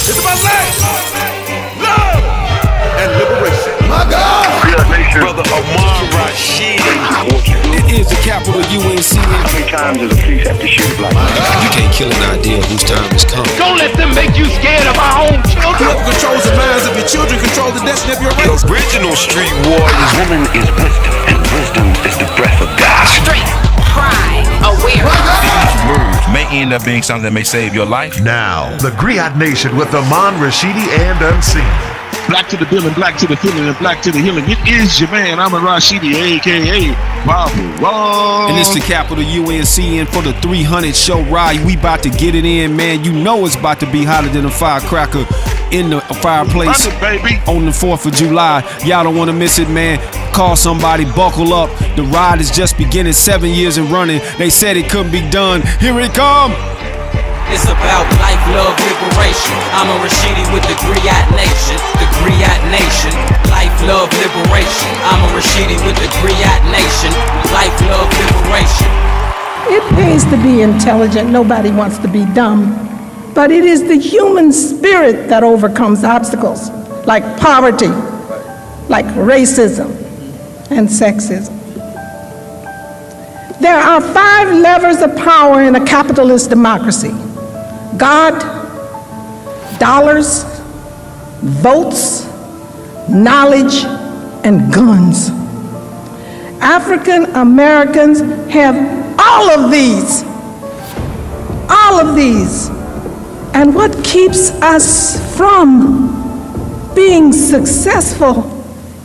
It's about life, love, and liberation. My God! Griot Nation. Brother Amon Rashidi. It is the capital UNCN. How many times does a police have to shoot a black man? You can't kill an idea whose time has come. Don't let them make you scared of our own children. Whoever controls the minds of your children control the destiny of your race. The original street warriors. Woman is wisdom, and wisdom is the breath of God. Strength, pride, awareness. These words may end up being something that may save your life. Now, the Griot Nation with Amon Rashidi and Unseen. Black to the building, black to the feeling, and black to the healing. It is your man, Amon Rashidi, a.k.a. PaPa Rah. And it's the capital UNCN for the 300 show ride. We about to get it in, man. You know it's about to be hotter than a firecracker in the fireplace baby. on the 4th of July. Y'all don't want to miss it, man. Call somebody, buckle up. The ride is just beginning, 7 years and running. They said it couldn't be done. Here it come. It's about life, love, liberation. Amon Rashidi with the Griot Nation. The Griot Nation. Life, love, liberation. Amon Rashidi with the Griot Nation. Life, love, liberation. It pays to be intelligent. Nobody wants to be dumb. But it is the human spirit that overcomes obstacles like poverty, like racism and sexism. There are 5 levers of power in a capitalist democracy: God, dollars, votes, knowledge, and guns. African Americans have all of these. All of these. And what keeps us from being successful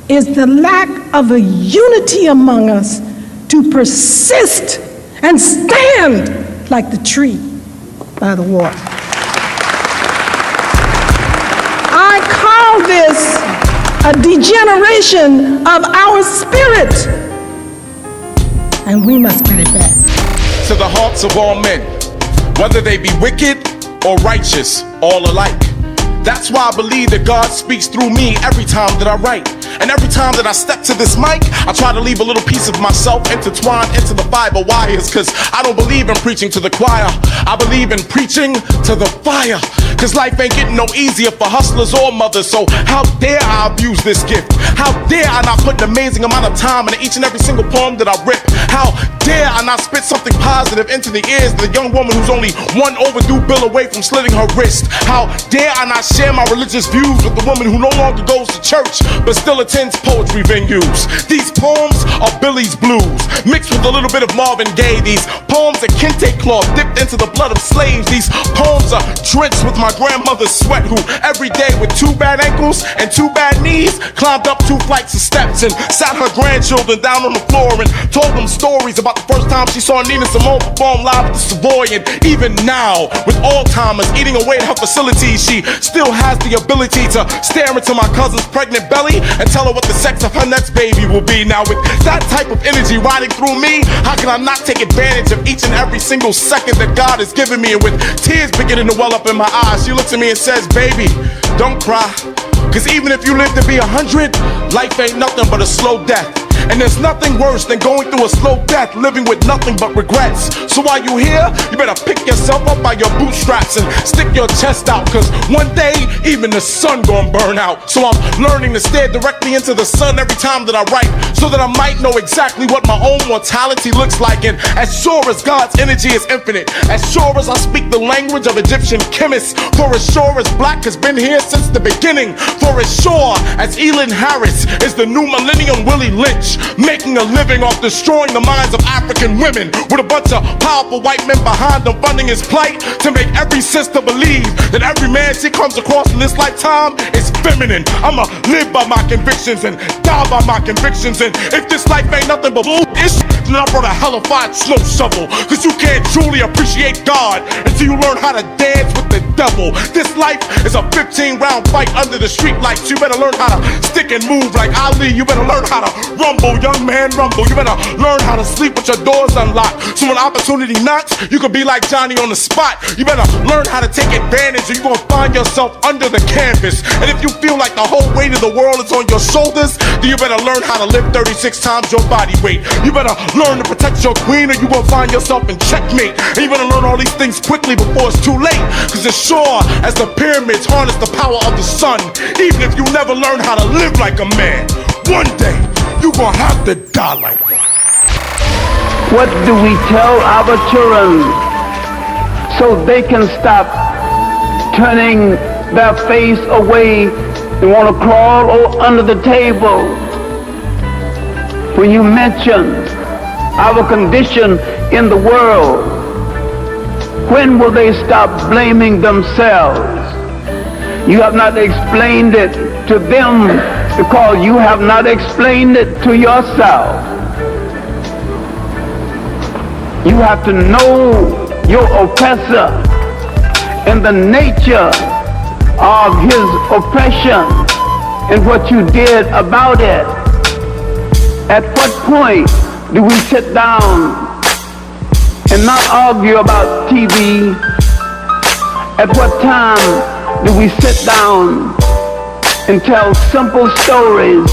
is the lack of a unity among us to persist and stand like the tree by the water. I call this a degeneration of our spirit, and we must get it back. To the hearts of all men, whether they be wicked or righteous, all alike. That's why I believe that God speaks through me every time that I write. And every time that I step to this mic, I try to leave a little piece of myself intertwined into the fiber wires. Cause I don't believe in preaching to the choir, I believe in preaching to the fire. Cause life ain't getting no easier for hustlers or mothers. So how dare I abuse this gift? How dare I not put an amazing amount of time into each and every single poem that I rip? How dare I not spit something positive into the ears of the young woman who's only one overdue bill away from slitting her wrist? How dare I not share my religious views with the woman who no longer goes to church but still attends poetry venues? These poems are Billy's blues mixed with a little bit of Marvin Gaye. These poems are kente cloth dipped into the blood of slaves. These poems are drenched with my grandmother's sweat, who every day with 2 bad ankles and 2 bad knees climbed up 2 flights of steps and sat her grandchildren down on the floor and told them stories about the first time she saw Nina Simone perform live at the Savoy. And even now, with Alzheimer's eating away at her facilities, she still has the ability to stare into my cousin's pregnant belly and tell her what the sex of her next baby will be. Now with that type of energy riding through me, how can I not take advantage of each and every single second that God has given me? And with tears beginning to well up in my eyes, she looks at me and says, baby, don't cry. Cause even if you live to be 100, life ain't nothing but a slow death. And there's nothing worse than going through a slow death, living with nothing but regrets. So while you here, you better pick yourself up by your bootstraps and stick your chest out. Cause one day, even the sun gonna burn out. So I'm learning to stare directly into the sun every time that I write, so that I might know exactly what my own mortality looks like. And as sure as God's energy is infinite, as sure as I speak the language of Egyptian chemists, for as sure as black has been here since the beginning, for as sure as Elin Harris is the new millennium Willie Lynch, making a living off destroying the minds of African women with a bunch of powerful white men behind them funding his plight to make every sister believe that every man she comes across in this lifetime is feminine. I'ma live by my convictions and die by my convictions. And if this life ain't nothing but bullshit, then I brought a hellified snow shovel. Cause you can't truly appreciate God until you learn how to dance with the devil. This life is a 15-round fight under the street lights. You better learn how to stick and move like Ali. You better learn how to rumble, young man, rumble. You better learn how to sleep with your doors unlocked, so when opportunity knocks, you can be like Johnny on the spot. You better learn how to take advantage, or you're gonna find yourself under the canvas. And if you feel like the whole weight of the world is on your shoulders, then you better learn how to lift 36 times your body weight. You better learn to protect your queen, or you gonna find yourself in checkmate. And you better learn all these things quickly before it's too late. Cause as sure as the pyramids harness the power of the sun. Even if you never learn how to live like a man, one day you gonna have to die like one. What do we tell our children so they can stop turning their face away and want to crawl under the table? When you mention our condition in the world, when will they stop blaming themselves? You have not explained it to them because you have not explained it to yourself. You have to know your oppressor and the nature of his oppression and what you did about it. At what point do we sit down and not argue about TV? At what time do we sit down and tell simple stories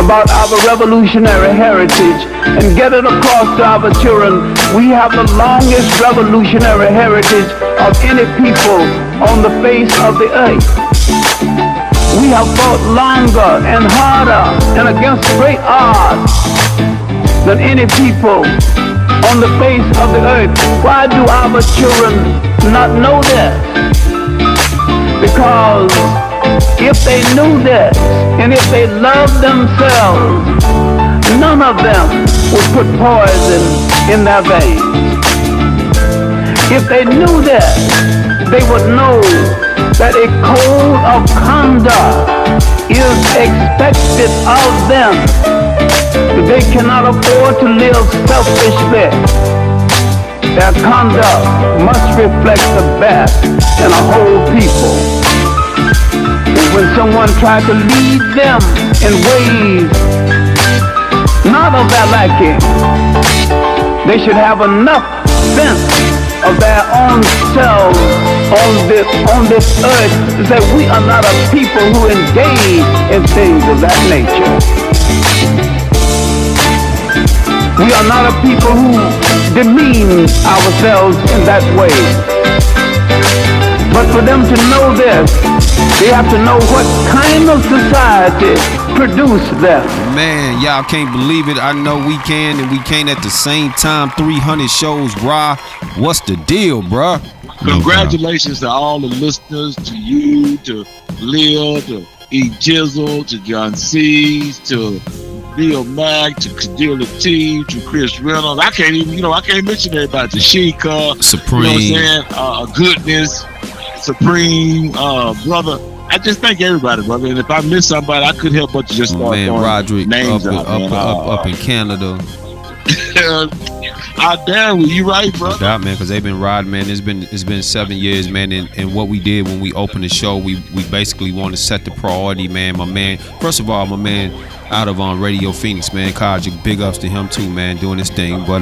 about our revolutionary heritage and get it across to our children? We have the longest revolutionary heritage of any people on the face of the earth. We have fought longer and harder and against great odds than any people on the face of the earth. Why do our children not know this? Because if they knew this and if they loved themselves, none of them would put poison in their veins. If they knew this, they would know that a code of conduct is expected of them. They cannot afford to live selfishly. Their conduct must reflect the best in a whole people. And when someone tries to lead them in ways not of their liking, they should have enough sense of their own selves on this earth to say we are not a people who engage in things of that nature. We are not a people who demean ourselves in that way. But for them to know this, they have to know what kind of society produced them. Man, y'all can't believe it. I know we can, and we can't at the same time. 300 shows, Rah. What's the deal, bruh? Congratulations to all the listeners, to you, to Lil, to E. Jizzle, to John C's, to Neil Mack, to Kadir Latif, to Chris Reynolds. I can't even, I can't mention everybody. To Sheikah, Supreme, you know what I'm saying? Goodness, Supreme, brother. I just thank everybody, brother. And if I miss somebody, I couldn't help but to just start throwing Roderick names up in Canada. Out there, you right, bro? No doubt, man, because they've been riding, man. It's been 7 years, man, and what we did when we opened the show, we basically want to set the priority, man. My man, first of all, my man out of Radio Phoenix, man, Kojic, big ups to him too, man, doing his thing. But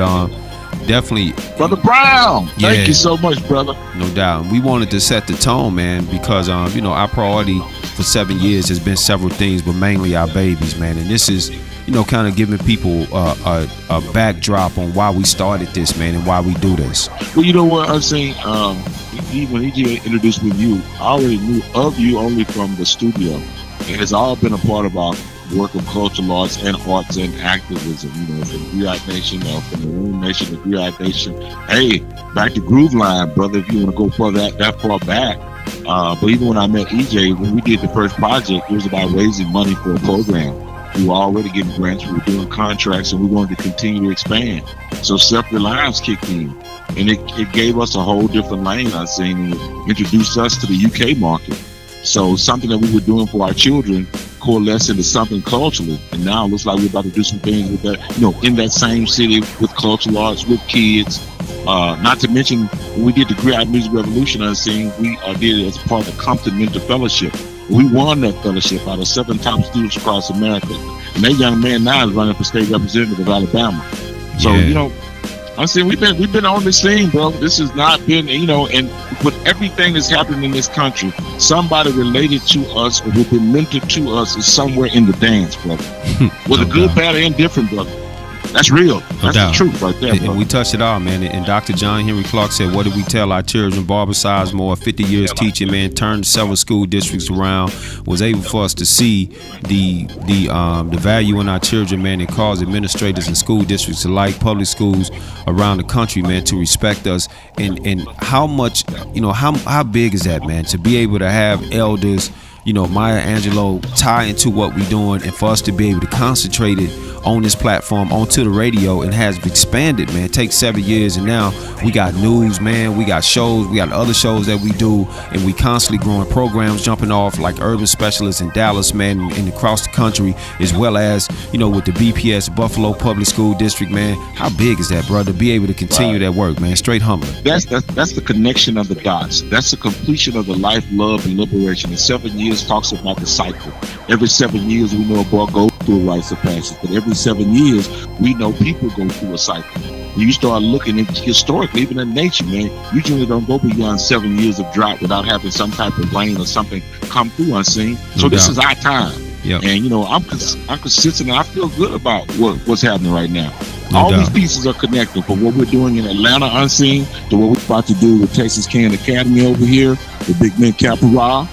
definitely, Brother Brown, thank you so much, brother. No doubt. We wanted to set the tone, man, because our priority for 7 years has been several things, but mainly our babies, man. And this is, kind of giving people a backdrop on why we started this, man, and why we do this. Well, you know what I'm saying? When he introduced me to you, I already knew of you only from the studio. And it's all been a part of our work of cultural arts and activism, from Griot Nation, from the UNCN Nation to Griot Nation. Hey, back to Groove Line, brother, if you want to go for that far back. But even when I met EJ, when we did the first project, it was about raising money for a program. We were already getting grants, we were doing contracts, and we wanted to continue to expand. So self-reliance kicked in, and it gave us a whole different lane, I think, and introduced us to the UK market. So something that we were doing for our children coalesced into something culturally, and now it looks like we're about to do some things with that, in that same city with cultural arts, with kids. Not to mention, when we did the Griot Music Revolution Unseen, we did it as part of the Compton Mentor Fellowship. We won that fellowship out of 7 top students across America. And that young man now is running for state representative of Alabama. So, I'm saying we've been on this thing, bro. This has not been, and with everything that's happening in this country, somebody related to us or who's been mentored to us is somewhere in the dance, brother. Whether good, bad, or indifferent, brother. That's real. That's doubt. the truth right there, bro. And we touched it all, man. And Dr. John Henry Clark said, what did we tell our children? Barbara Sizemore, 50 years teaching, man, turned several school districts around, was able for us to see the value in our children, man, and cause administrators and school districts alike, public schools around the country, man, to respect us. And how much, how big is that, man, to be able to have elders, Maya Angelou tie into what we're doing, and for us to be able to concentrate it on this platform, onto the radio, and has expanded, man. It takes 7 years, and now we got news, man. We got shows, we got other shows that we do, and we constantly growing programs, jumping off like urban specialists in Dallas, man, and across the country, as well as, with the BPS, Buffalo Public School District, man. How big is that, brother, to be able to continue that work, man? Straight humbling. That's the connection of the dots. That's the completion of the life, love, and liberation. And 7 years talks about the cycle. Every 7 years, we know a boy goes through a rites of passage, but every 7 years, we know people go through a cycle. When you start looking at historically, even in nature, man, you generally don't go beyond 7 years of drought without having some type of rain or something come through unseen. So this is our time. Yep. And, I'm consistent, and I feel good about what's happening right now. All these pieces are connected from what we're doing in Atlanta unseen to what we're about to do with Texas Can Academy over here, the big man PaPa Rah,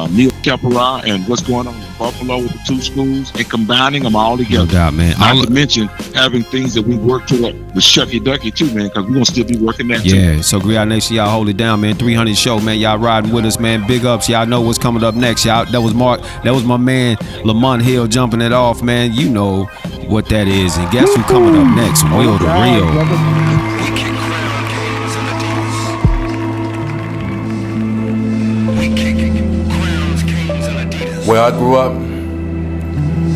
Neil PaPa Rah, and what's going on in Buffalo with the 2 schools, and combining them all together. No doubt, man. Not to mention having things that we work toward with Shucky Ducky too, man, because we're going to still be working that too. Yeah, so Griot Nation, y'all hold it down, man. 300 show, man. Y'all riding with us, man. Big ups. Y'all know what's coming up next, y'all. That was my man, Lamont Hill, jumping it off, man. You know what that is. And guess who coming up next? Will the Real. Where I grew up,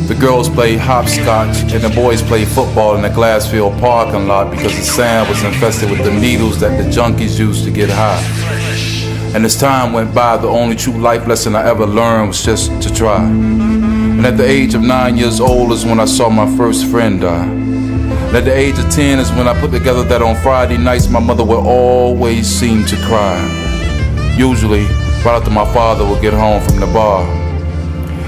the girls played hopscotch and the boys played football in the Glassfield parking lot because the sand was infested with the needles that the junkies used to get high. And as time went by, the only true life lesson I ever learned was just to try. And at the age of 9 years old is when I saw my first friend die. And at the age of 10 is when I put together that on Friday nights my mother would always seem to cry. Usually, right after my father would get home from the bar.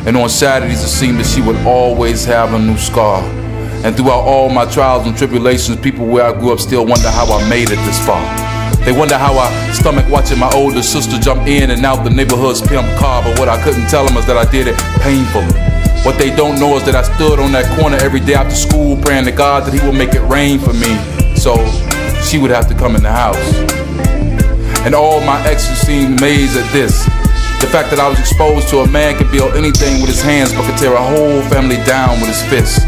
And on Saturdays, it seemed that she would always have a new scar. And throughout all my trials and tribulations, people where I grew up still wonder how I made it this far. They wonder how I stomach watching my older sister jump in and out the neighborhood's pimp car. But what I couldn't tell them is that I did it painfully. What they don't know is that I stood on that corner every day after school praying to God that he would make it rain for me, so she would have to come in the house. And all my exes seemed amazed at this. The fact that I was exposed to a man could build anything with his hands but could tear a whole family down with his fists.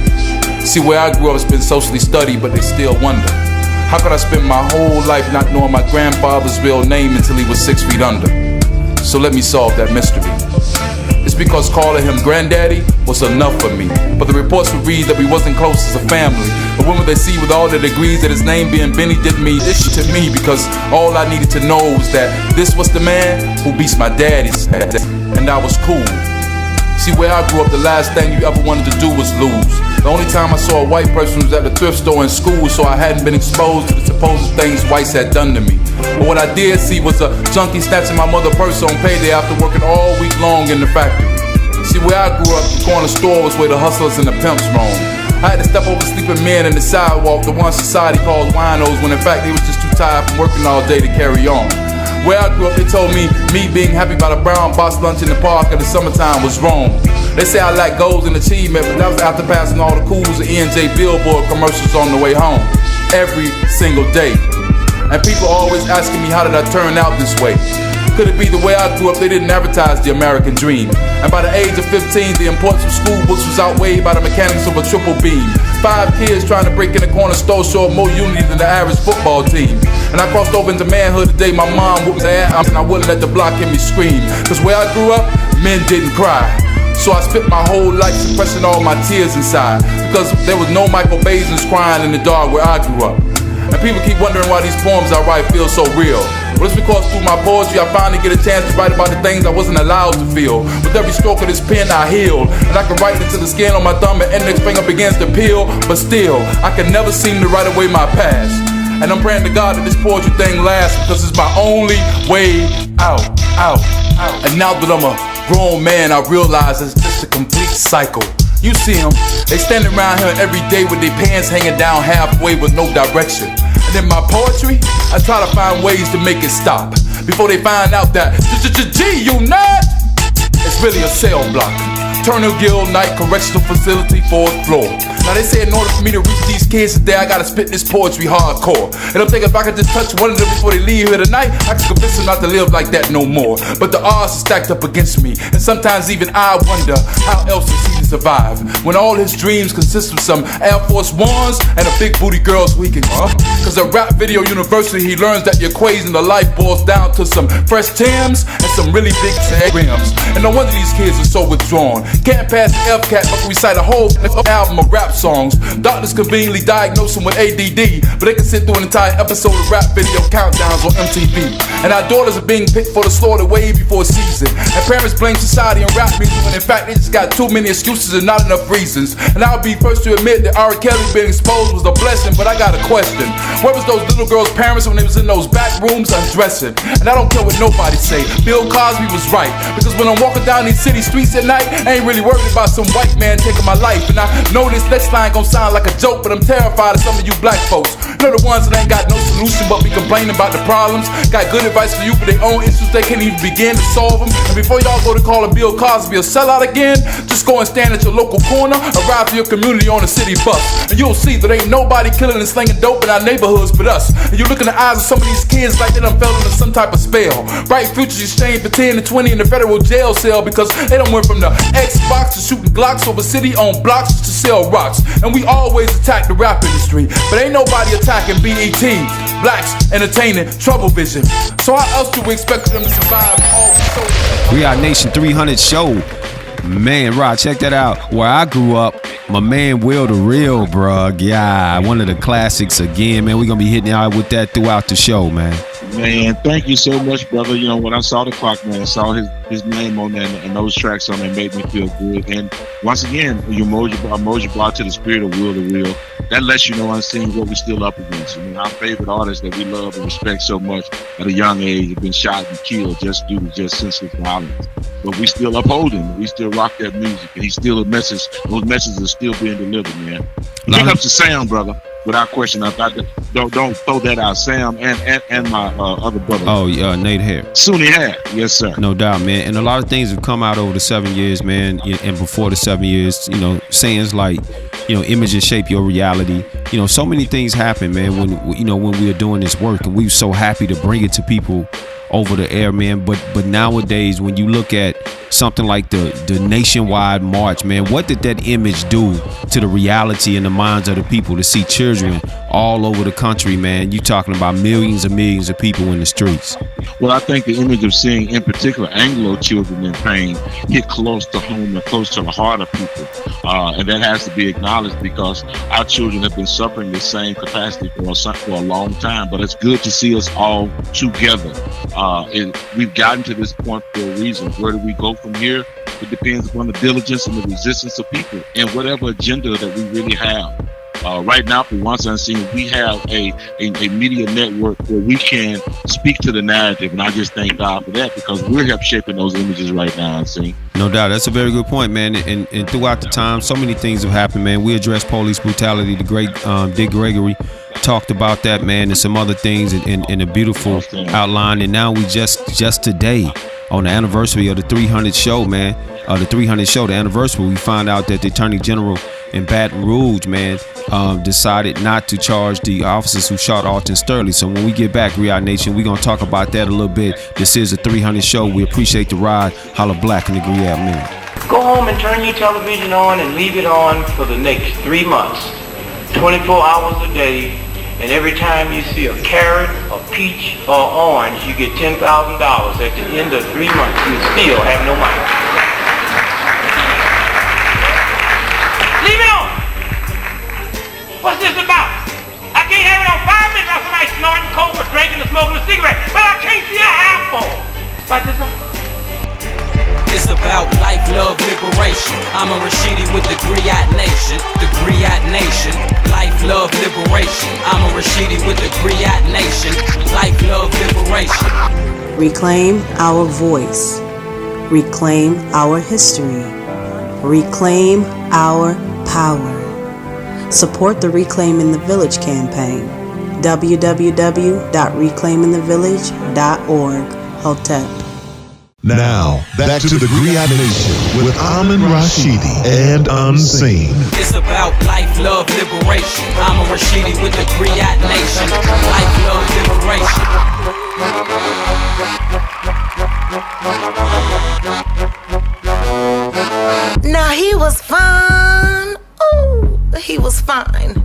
See, where I grew up has been socially studied, but they still wonder, how could I spend my whole life not knowing my grandfather's real name until he was 6 feet under? So let me solve that mystery. It's because calling him granddaddy was enough for me. But the reports would read that we wasn't close as a family. But when would they see with all the degrees that his name being Benny didn't mean this shit to me? Because all I needed to know was that this was the man who beats my daddy's ass. And I was cool. See, where I grew up, the last thing you ever wanted to do was lose. The only time I saw a white person was at the thrift store in school, so I hadn't been exposed to the supposed things whites had done to me. But what I did see was a junkie snatching my mother's purse on payday after working all week long in the factory. See, where I grew up, the corner store was where the hustlers and the pimps roamed. I had to step over sleeping men in the sidewalk, the one society calls winos, when in fact they was just too tired from working all day to carry on. Where I grew up, they told me being happy about a brown box lunch in the park in the summertime was wrong. They say I lack goals and achievement, but that was after passing all the Cools and E&J billboard commercials on the way home. Every single day. And people always asking me, how did I turn out this way? Could it be the way I grew up, they didn't advertise the American dream? And by the age of 15, the importance of school books was outweighed by the mechanics of a triple beam. 5 kids trying to break in the corner store showed more unity than the average football team. And I crossed over into manhood the day my mom whooped her ass, and I wouldn't let the block hear me scream. Cause where I grew up, men didn't cry. So I spent my whole life suppressing all my tears inside, because there was no Michael Basins crying in the dark where I grew up. And people keep wondering why these poems I write feel so real. Well, it's because through my poetry I finally get a chance to write about the things I wasn't allowed to feel. With every stroke of this pen I heal, and I can write until the skin on my thumb and index finger begins to peel. But still, I can never seem to write away my past. And I'm praying to God that this poetry thing lasts, because it's my only way out. And now that I'm a grown man, I realize it's just a complete cycle. You see them, they standing around here every day with their pants hanging down halfway with no direction. And in my poetry, I try to find ways to make it stop before they find out that G, you nut, it's really a cell block. Turner Guild Night Correctional Facility, 4th floor. Now they say in order for me to reach these kids today, I gotta spit this poetry hardcore. And I'm thinking if I could just touch one of them before they leave here tonight, I can convince them not to live like that no more. But the odds are stacked up against me, and sometimes even I wonder how else is he to survive when all his dreams consist of some Air Force Ones and a big booty girl so he can Cause at Rap Video University he learns that the equation of life boils down to some fresh Timbs and some really big rims. And no wonder these kids are so withdrawn. Can't pass the FCAT but can recite a whole album of rap songs. Doctors conveniently diagnose them with ADD, but they can sit through an entire episode of Rap Video countdowns on MTV. And our daughters are being picked for the slaughter way before season. And parents blame society and rap music when in fact they just got too many excuses and not enough reasons. And I'll be first to admit that R. Kelly being exposed was a blessing, but I got a question. Where was those little girls' parents when they was in those back rooms undressing? And I don't care what nobody say, Bill Cosby was right. Because when I'm walking down these city streets at night, I ain't really worried about some white man taking my life. And I know this next line gon' sound like a joke, but I'm terrified of some of you black folks. You know the ones that ain't got no solution but be complaining about the problems. Got good advice for you for their own issues, they can't even begin to solve them. And before y'all go to calling Bill Cosby a sellout again, just go and stand at your local corner or ride for your community on a city bus. And you'll see that ain't nobody killing and slinging dope in our neighborhoods but us. And you look in the eyes of some of these kids like they done fell into some type of spell. Bright futures exchanged for 10 to 20 in the federal jail cell because they done went from the Xbox to shooting Glocks over city on blocks to sell rocks. And we always attack the rap industry, but ain't nobody attacking BET, blacks entertaining Trouble Vision. So how else do we expect them to survive all the shows? Griot Nation 300 show. Man, Rod, check that out. Where I grew up, my man Will the Real, bruh. Yeah, one of the classics again, man. We're gonna be hitting out with that throughout the show, man. Man, thank you so much, brother. You know, when I saw the clock, man, I saw his name on there and those tracks on there made me feel good. And once again, your emoji brought to the spirit of Will the Real. That lets you know unseen what we're still up against. I mean, our favorite artists that we love and respect so much at a young age have been shot and killed just due to just senseless violence. But we still uphold him. We still rock that music. And he's still a message. Those messages are still being delivered, man. Pick up to Sam, brother. Without question, I thought don't throw that out. Sam and my other brother. Oh, Nate Hare. Sunni Hare, yes sir. No doubt, man. And a lot of things have come out over the 7 years, man. And before the 7 years, you know, sayings like, you know, images shape your reality. You know, so many things happen, man. When we are doing this work, and we were so happy to bring it to people over the air, man. But nowadays, when you look at something like the nationwide march, man, what did that image do to the reality in the minds of the people to see children all over the country, man? You talking about millions and millions of people in the streets. Well, I think the image of seeing, in particular, Anglo children in pain hit close to home and close to the heart of people. And that has to be acknowledged because our children have been suffering the same capacity for a long time. But it's good to see us all together. We've gotten to this point for a reason. Where do we go from here? It depends upon the diligence and the resistance of people and whatever agenda that we really have. Right now, for UNCN, we have a media network where we can speak to the narrative, and I just thank God for that because we're helping shaping those images right now. No doubt, that's a very good point, man. And throughout the time, so many things have happened, man. We addressed police brutality. The great Dick Gregory talked about that, man, and some other things in a beautiful outline. And now we just today, on the anniversary of the 300 show, man, the 300 show, the anniversary, we find out that the Attorney General in Baton Rouge, man, decided not to charge the officers who shot Alton Sterling. So when we get back, Griot Nation, we're going to talk about that a little bit. This is the 300 show. We appreciate the ride. Holla Black and the Griot Man. Go home and turn your television on and leave it on for the next 3 months, 24 hours a day. And every time you see a carrot, a peach, or orange, you get $10,000. At the end of 3 months, you still have no money. Leave it on! What's this about? I can't have it on 5 minutes while somebody's snorting coke or drinking or smoking a cigarette, but I can't see an apple. Like this one? It's about life, love, liberation. Amon Rashidi with the Griot Nation. The Griot Nation. Life, love, liberation. Amon Rashidi with the Griot Nation. Life, love, liberation. Reclaim our voice. Reclaim our history. Reclaim our power. Support the Reclaiming the Village campaign. www.reclaimingthevillage.org. Hotep. Now, back to the Griot Nation with Amon Rashidi and Unseen. It's about life, love, liberation. Amon Rashidi with the Griot Nation. Life, love, liberation. Now he was fine. Ooh, he was fine.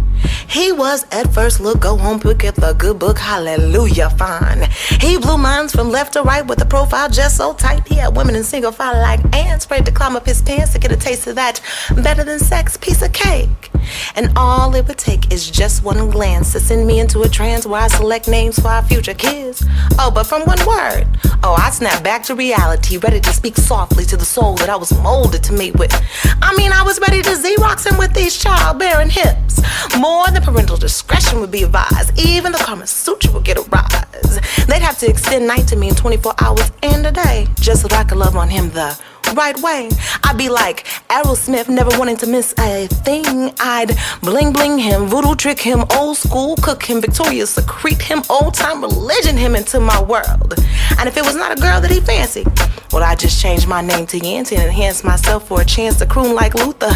He was at first look, go home, pick up the good book, hallelujah, fine. He blew minds from left to right with a profile just so tight. He had women in single file like ants, ready to climb up his pants to get a taste of that better than sex piece of cake. And all it would take is just one glance to send me into a trance where I select names for our future kids. Oh, but from one word, oh, I snap back to reality, ready to speak softly to the soul that I was molded to mate with. I mean, I was ready to Xerox him with these childbearing hips. More than parental discretion would be advised. Even the Kama Sutra would get a rise. They'd have to extend night to me in 24 hours and a day, just so that I could love on him the right way. I'd be like Aerosmith, never wanting to miss a thing. I'd bling bling him, voodoo trick him, old school cook him, Victoria secrete him, old time religion him into my world. And if it was not a girl that he fancied, well, I just changed my name to Yancy and enhanced myself for a chance to croon like Luther.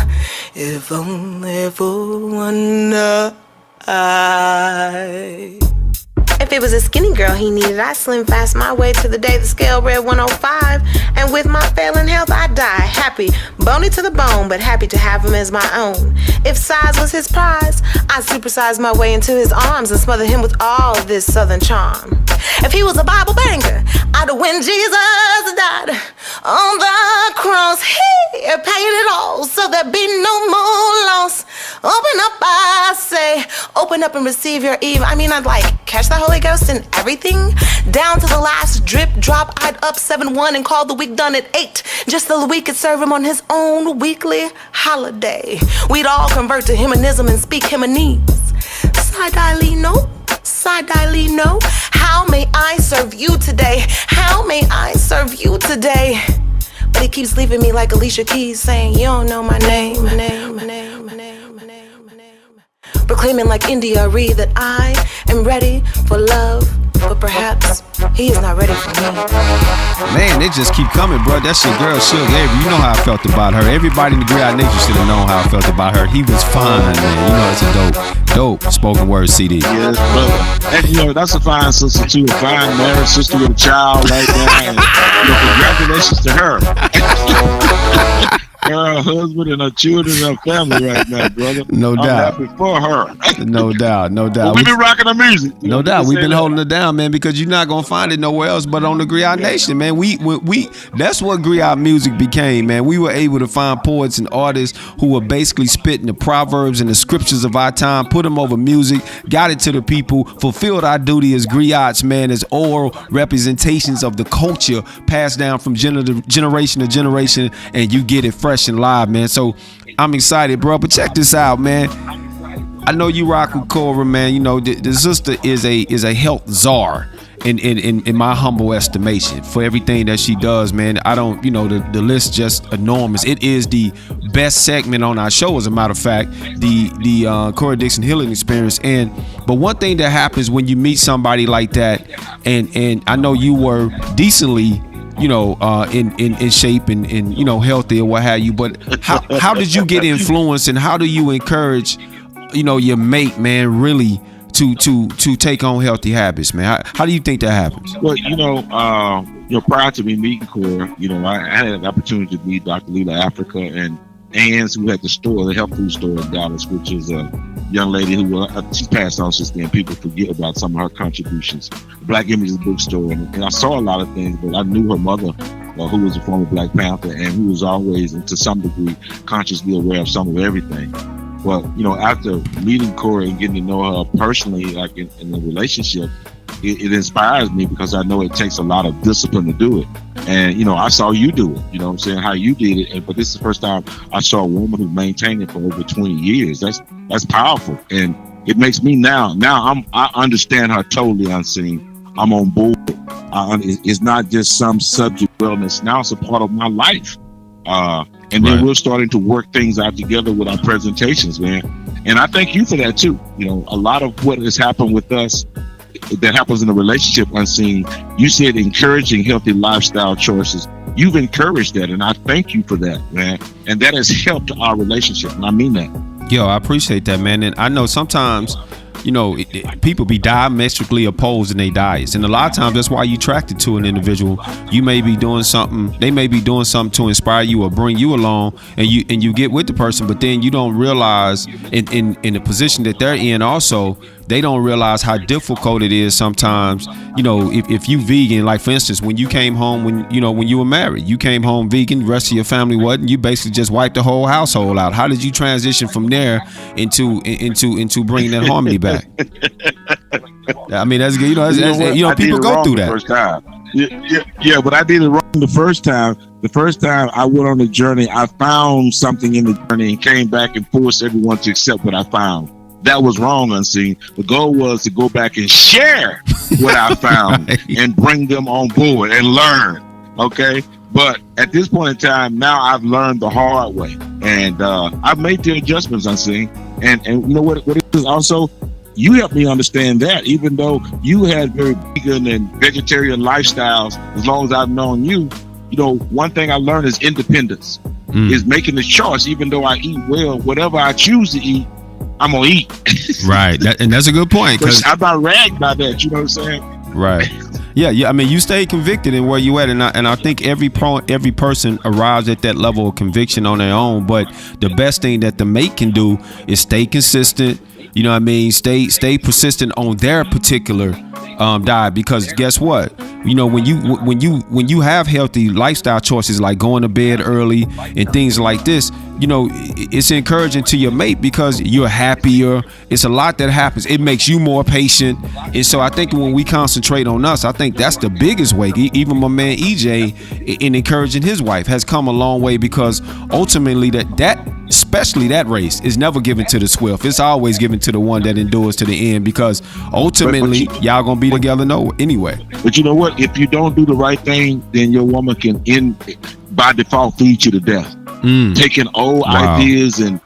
If only for one night. If it was a skinny girl he needed, I slim fast my way to the day the scale read 105. And with my failing health, I die happy, bony to the bone, but happy to have him as my own. If size was his prize, I supersized my way into his arms and smothered him with all of this southern charm. If he was a Bible banger, I'd when Jesus died on the cross, he paid it all, so there'd be no more loss. Open up, I say, open up and receive your Eve. I mean, I'd like catch the Holy Ghost and everything, down to the last drip drop. I'd up 7-1 and call the week done at 8, just so we could serve him on his own weekly holiday. We'd all convert to humanism and speak Himanese. Side-eye no, side-eye no. How may I serve you today? How may I serve you today? But he keeps leaving me like Alicia Keys, saying, you don't know my name. Proclaiming like India Ree that I am ready for love, but perhaps he is not ready for me. Man, they just keep coming, bro. That's your girl, Suge Avery. You know how I felt about her. Everybody in the Griot Nation should have known how I felt about her. He was fine, man. You know, it's a dope spoken word CD. Yes, brother. And you know, that's a fine sister too. A fine married sister with a child like that. And, you know, congratulations to her. Her husband and her children and her family right now, brother. No doubt. I'm happy for her. No doubt. Well, we've been rocking the music. No doubt. We've been holding it down, man, because you're not gonna find it nowhere else but on the Griot Nation, man. We that's what Griot music became, man. We were able to find poets and artists who were basically spitting the proverbs and the scriptures of our time, put them over music, got it to the people, fulfilled our duty as griots, man, as oral representations of the culture passed down from generation to generation, and you get it fresh and live, man. So I'm excited, bro. But check this out, man. I know you rock with KoRah, man. You know the sister is a health czar in my humble estimation for everything that she does, man. I don't, you know, the list just enormous. It is the best segment on our show, as a matter of fact, the Cora Dixon healing experience. But one thing that happens when you meet somebody like that, and I know you were decently, you know, in shape and you know, healthy or what have you, but how did you get influenced, and how do you encourage, you know, your mate, man, really to take on healthy habits, man? How do you think that happens? Well, you know, prior to me meeting KoRah, you know, I had an opportunity to meet Dr. Leela Africa and Ann's, who had the health food store in Dallas, which is a young lady who she's passed on since then. People forget about some of her contributions. Black Images bookstore, and I saw a lot of things, but I knew her mother, who was a former Black Panther and who was always, to some degree, consciously aware of some of everything. But, you know, after meeting KoRah and getting to know her personally, like in the relationship, it inspires me, because I know it takes a lot of discipline to do it. And, you know, I saw you do it, you know what I'm saying, how you did it. But this is the first time I saw a woman who maintained it for over 20 years. That's powerful. And it makes me now I understand her totally, Unseen. I'm on board. It's not just some subject wellness. Now it's a part of my life. And And then we're starting to work things out together with our presentations, man. And I thank you for that too. You know, a lot of what has happened with us that happens in a relationship, Unseen, you said encouraging healthy lifestyle choices. You've encouraged that, and I thank you for that, man. And that has helped our relationship, and I mean that. Yo, I appreciate that, man. And I know sometimes, you know, people be diametrically opposed in their diets, and a lot of times that's why you attracted to an individual. You may be doing something, they may be doing something to inspire you or bring you along, and you get with the person, but then you don't realize in the position that they're in also, they don't realize how difficult it is sometimes. You know, if you vegan, like for instance, when you came home, when you were married, you came home vegan, the rest of your family wasn't, you basically just wiped the whole household out. How did you transition from there into bringing that harmony back? I mean, that's good. You know, people go through that. First time. Yeah, but I did it wrong the first time. The first time I went on the journey, I found something in the journey and came back and forced everyone to accept what I found. That was wrong, Unseen. The goal was to go back and share what I found and bring them on board and learn. Okay. But at this point in time, now I've learned the hard way, and I've made the adjustments, Unseen. And you know what it is also, you helped me understand that even though you had very vegan and vegetarian lifestyles, as long as I've known you, you know, one thing I learned is independence, is making the choice. Even though I eat well, whatever I choose to eat, I'm gonna eat. Right, and that's a good point. Because I'm not ragged by that. You know what I'm saying? Right. Yeah. I mean, you stay convicted in where you at, and I think every person arrives at that level of conviction on their own. But the best thing that the mate can do is stay consistent. You know what I mean? Stay persistent on their particular diet, because guess what? You know, when you have healthy lifestyle choices like going to bed early and things like this, you know, it's encouraging to your mate because you're happier. It's a lot that happens. It makes you more patient. And so I think when we concentrate on us, I think that's the biggest way. Even my man EJ, in encouraging his wife, has come a long way, because ultimately that especially that race is never given to the swift. It's always given to the one that endures to the end, because ultimately y'all gonna be together anyway. But you know what? If you don't do the right thing, then your woman can by default feed you to death. Taking old ideas and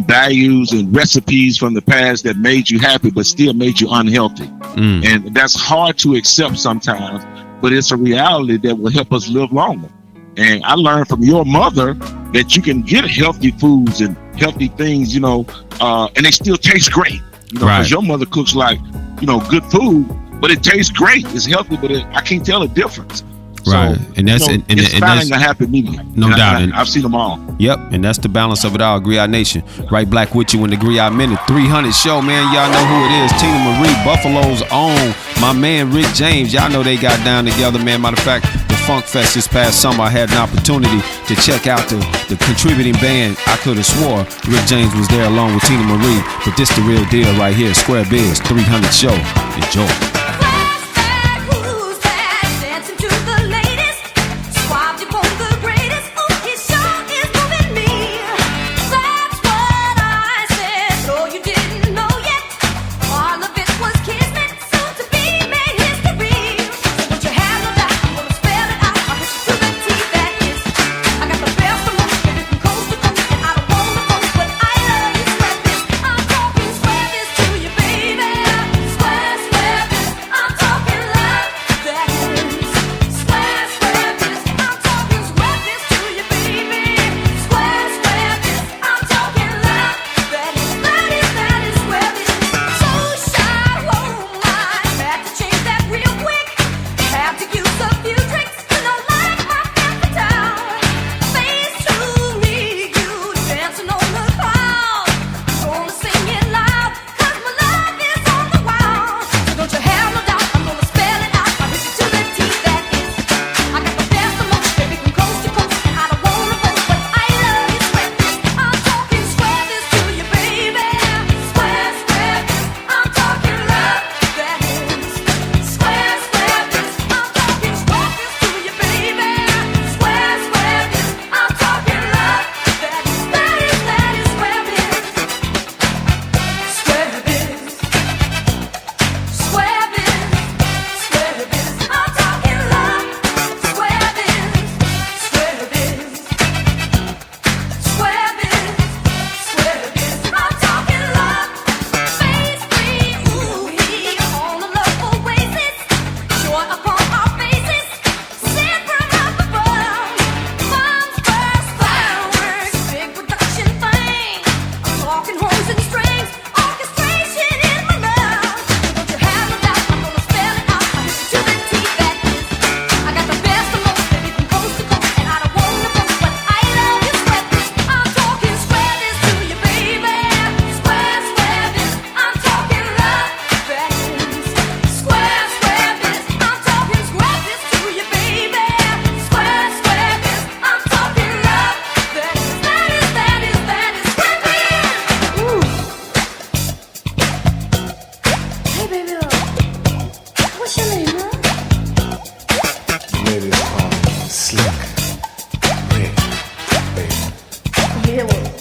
values and recipes from the past that made you happy but still made you unhealthy. And that's hard to accept sometimes, but it's a reality that will help us live longer. And I learned from your mother that you can get healthy foods and healthy things, you know, and they still taste great. You know, because your mother cooks like, you know, good food, but it tastes great. It's healthy, but I can't tell the difference. Right, So, and that's you know, it's finding a happy medium. No doubt. I've seen them all. Yep, and that's the balance of it all. Griot Nation, right back with you in the Griot Minute 300 show, man. Y'all know who it is. Tina Marie, Buffalo's own. My man Rick James. Y'all know they got down together, man. Matter of fact, the Funk Fest this past summer, I had an opportunity to check out the contributing band. I could have swore Rick James was there along with Tina Marie, but this the real deal right here. Square Biz 300 show. Enjoy.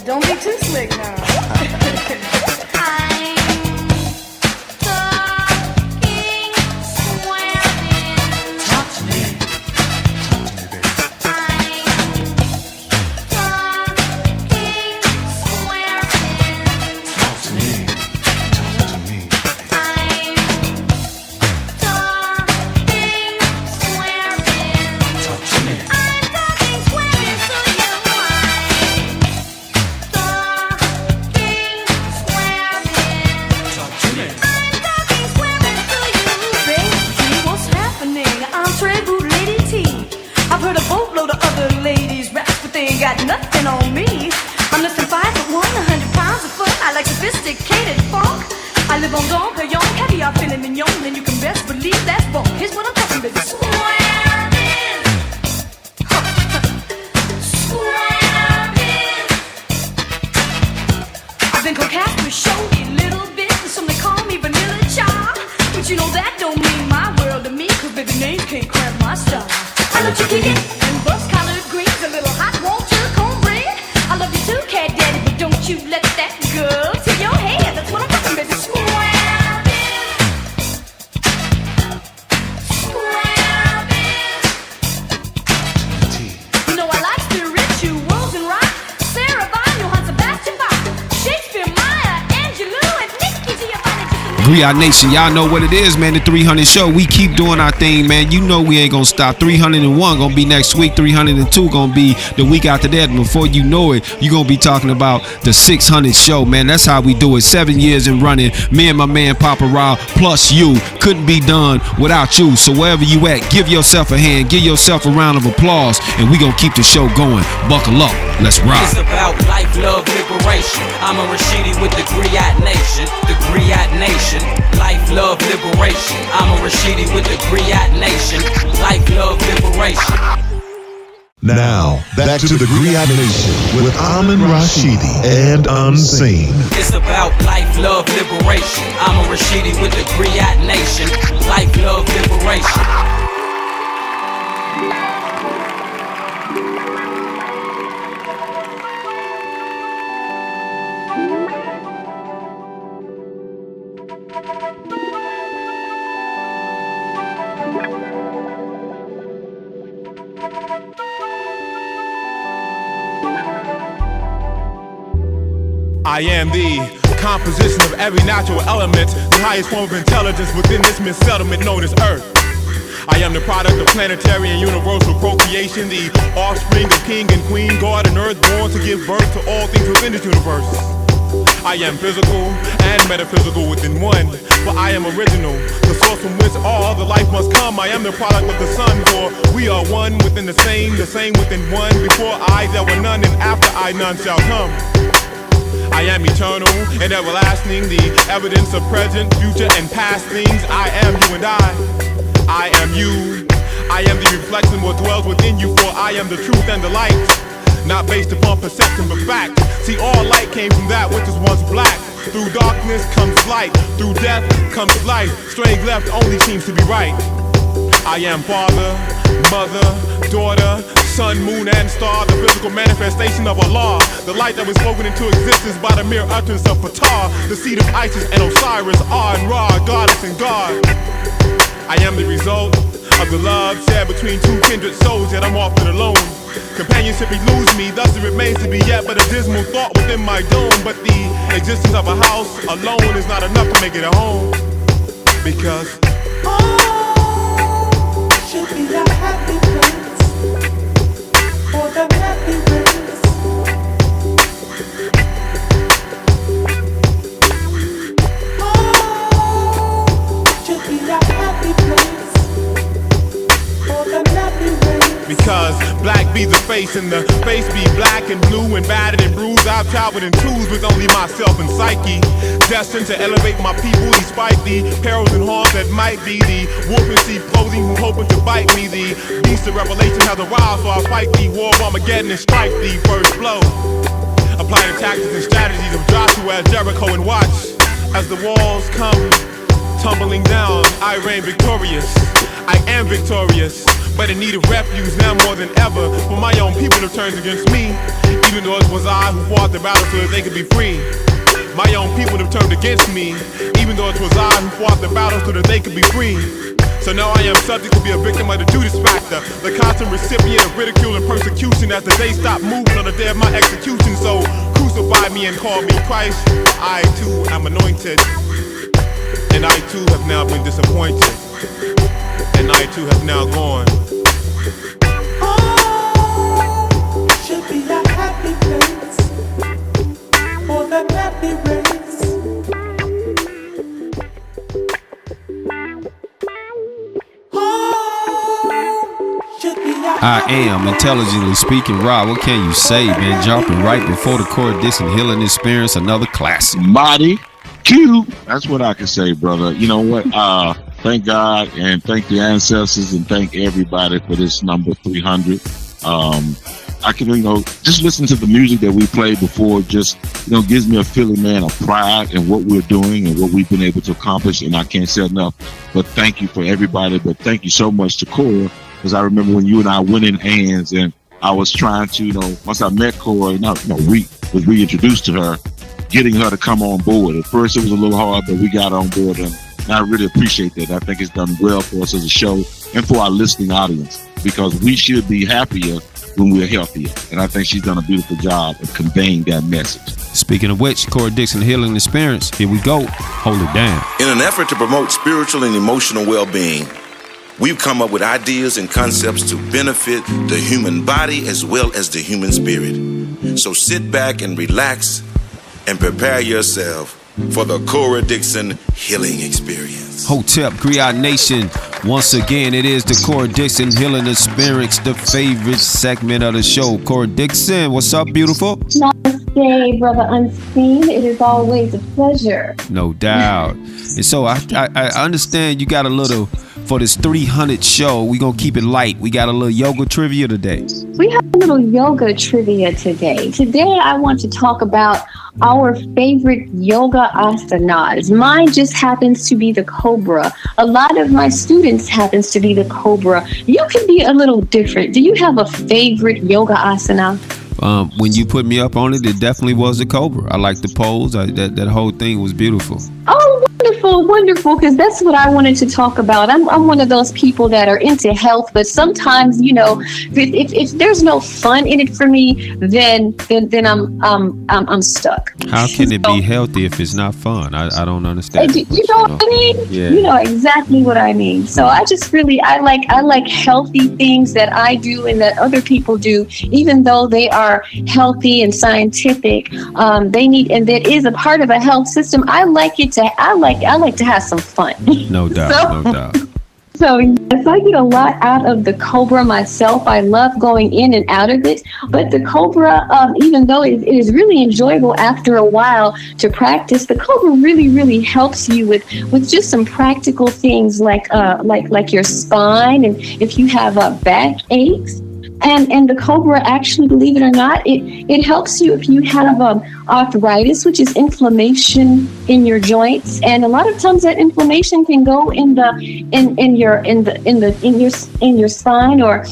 Don't be too slick now. Got nothing on me. I'm less than 5'1", 100 pounds of fun. I like sophisticated funk. I live on Don Perignon, caviar, filet mignon, and you can best believe that's bunk. Here's what I'm talking about. Swearing. Swearing. I've been coquette with showy little bit, and some they call me Vanilla Child. But you know that don't mean my world to me, cause baby names can't cramp my style. I love you kicking and bust collard greens, a little hot water. I love you too, cat daddy, but don't you let that go to your head. That's what I'm talking about. You know I like the rituals and rock. Sarah Vaughan, Johann Sebastian Bach, Shakespeare, Maya Angelou, and Nicky Giovanni. Griot Nation, y'all know what it is, man. The 300 show. We keep doing our thing, man. You know we ain't gonna stop. 301 gonna be next week. 302 gonna be the week after that. And before you know it, you gonna be talking about the 600 show, man. That's how we do it. 7 years in running. Me and my man PaPa Rah plus you. Couldn't be done without you. So wherever you at, give yourself a hand. Give yourself a round of applause. And we gonna keep the show going. Buckle up. Let's rock. It's about life, love, liberation. Amon Rashidi with the Griot Nation. The Griot Nation. Life, love, liberation. Amon Rashidi with the Griot Nation. Life, love, liberation. Now, back to the Griot Nation with Amon Rashidi and Unseen. It's about life, love, liberation. Amon Rashidi with the Griot Nation. Life, love, liberation. I am the composition of every natural element, the highest form of intelligence within this missettlement known as Earth. I am the product of planetary and universal procreation, the offspring of king and queen, God and earth, born to give birth to all things within this universe. I am physical and metaphysical within one, for I am original, the source from which all the life must come. I am the product of the sun, for we are one within the same within one. Before I there were none, and after I none shall come. I am eternal and everlasting, the evidence of present, future, and past things. I am you and I am you. I am the reflection what dwells within you, for I am the truth and the light. Not based upon perception but fact. See, all light came from that which was once black. Through darkness comes light, through death comes life. Straying left only seems to be right. I am father, mother, daughter, sun, moon, and star, the physical manifestation of Allah, the light that was spoken into existence by the mere utterance of PaPa, the seed of Isis and Osiris, Ra and Ra, goddess and God. I am the result of the love shared between two kindred souls, yet I'm often alone. Companionship eludes me, thus it remains to be yet but a dismal thought within my dome. But the existence of a house alone is not enough to make it a home, because should be a happy place for the happy race. Should be a happy place for the happy race. because black be the face and the face be black and blue and battered and bruised. I've traveled in twos with only myself and psyche, destined to elevate my people despite the perils and harms that might be. The wolf in sheep clothing who hoping to bite me. The beast of revelation has arrived, so I'll fight the war of Armageddon and strike the first blow. Apply the tactics and strategies of Joshua at Jericho and watch as the walls come tumbling down. I reign victorious, I am victorious. but in need of refuge now more than ever. For my own people have turned against me, even though it was I who fought the battle so that they could be free. My own people have turned against me, even though it was I who fought the battle so that they could be free. So now I am subject to be a victim of the Judas factor, the constant recipient of ridicule and persecution as the day stopped moving on the day of my execution. So crucify me and call me Christ. I too am anointed, and I too have now been disappointed, and I too have now gone. Oh, should be a happy place for the happy race. I am intelligently speaking. Rah, what can you say, man? Jumping right before the Cora Dixon healing experience, another classic. Body Q. That's what I can say, brother. You know what? Thank God and thank the ancestors and thank everybody for this number 300. I can, just listen to the music that we played before, just, gives me a feeling, man, of pride in what we're doing and what we've been able to accomplish. And I can't say enough, but thank you for everybody. But thank you so much to Cora, because I remember when you and I went in hands and I was trying to, once I met Cora, was reintroduced to her, getting her to come on board. At first it was a little hard, but we got on board, and I really appreciate that. I think it's done well for us as a show and for our listening audience, because we should be happier when we're healthier. And I think she's done a beautiful job of conveying that message. Speaking of which, Cora Dixon healing experience, here we go. Hold it down. In an effort to promote spiritual and emotional well-being, we've come up with ideas and concepts to benefit the human body as well as the human spirit. So sit back and relax and prepare yourself for the Cora Dixon healing experience. Hotep, Griot Nation. Once again, it is the Cora Dixon healing experience, the favorite segment of the show. Cora Dixon, what's up, beautiful? Namaste, brother Unseen. It is always a pleasure. No doubt. And so I understand you got a little, for this 300 show, we gonna keep it light. We got a little yoga trivia today. We have a little yoga trivia today. Today I want to talk about our favorite yoga asanas. Mine just happens to be the Cobra. A lot of my students happens to be the Cobra. You can be a little different. Do you have a favorite yoga asana? When you put me up on it, it definitely was the Cobra. I like the pose. That whole thing was beautiful. Oh, wonderful, because that's what I wanted to talk about. I'm one of those people that are into health, but sometimes, if there's no fun in it for me, then I'm stuck. How can it be healthy if it's not fun? I don't understand. You know what I mean? Yeah. You know exactly what I mean. So I just really I like healthy things that I do and that other people do, even though they are healthy and scientific. They need, and that is a part of a health system. I like to have some fun. No doubt, no doubt. So yes, I get a lot out of the Cobra myself. I love going in and out of it. But the Cobra, even though it is really enjoyable after a while to practice, the Cobra really, really helps you with just some practical things like your spine, and if you have back aches. And the Cobra, actually, believe it or not, it helps you if you have arthritis, which is inflammation in your joints. And a lot of times that inflammation can go in your spine or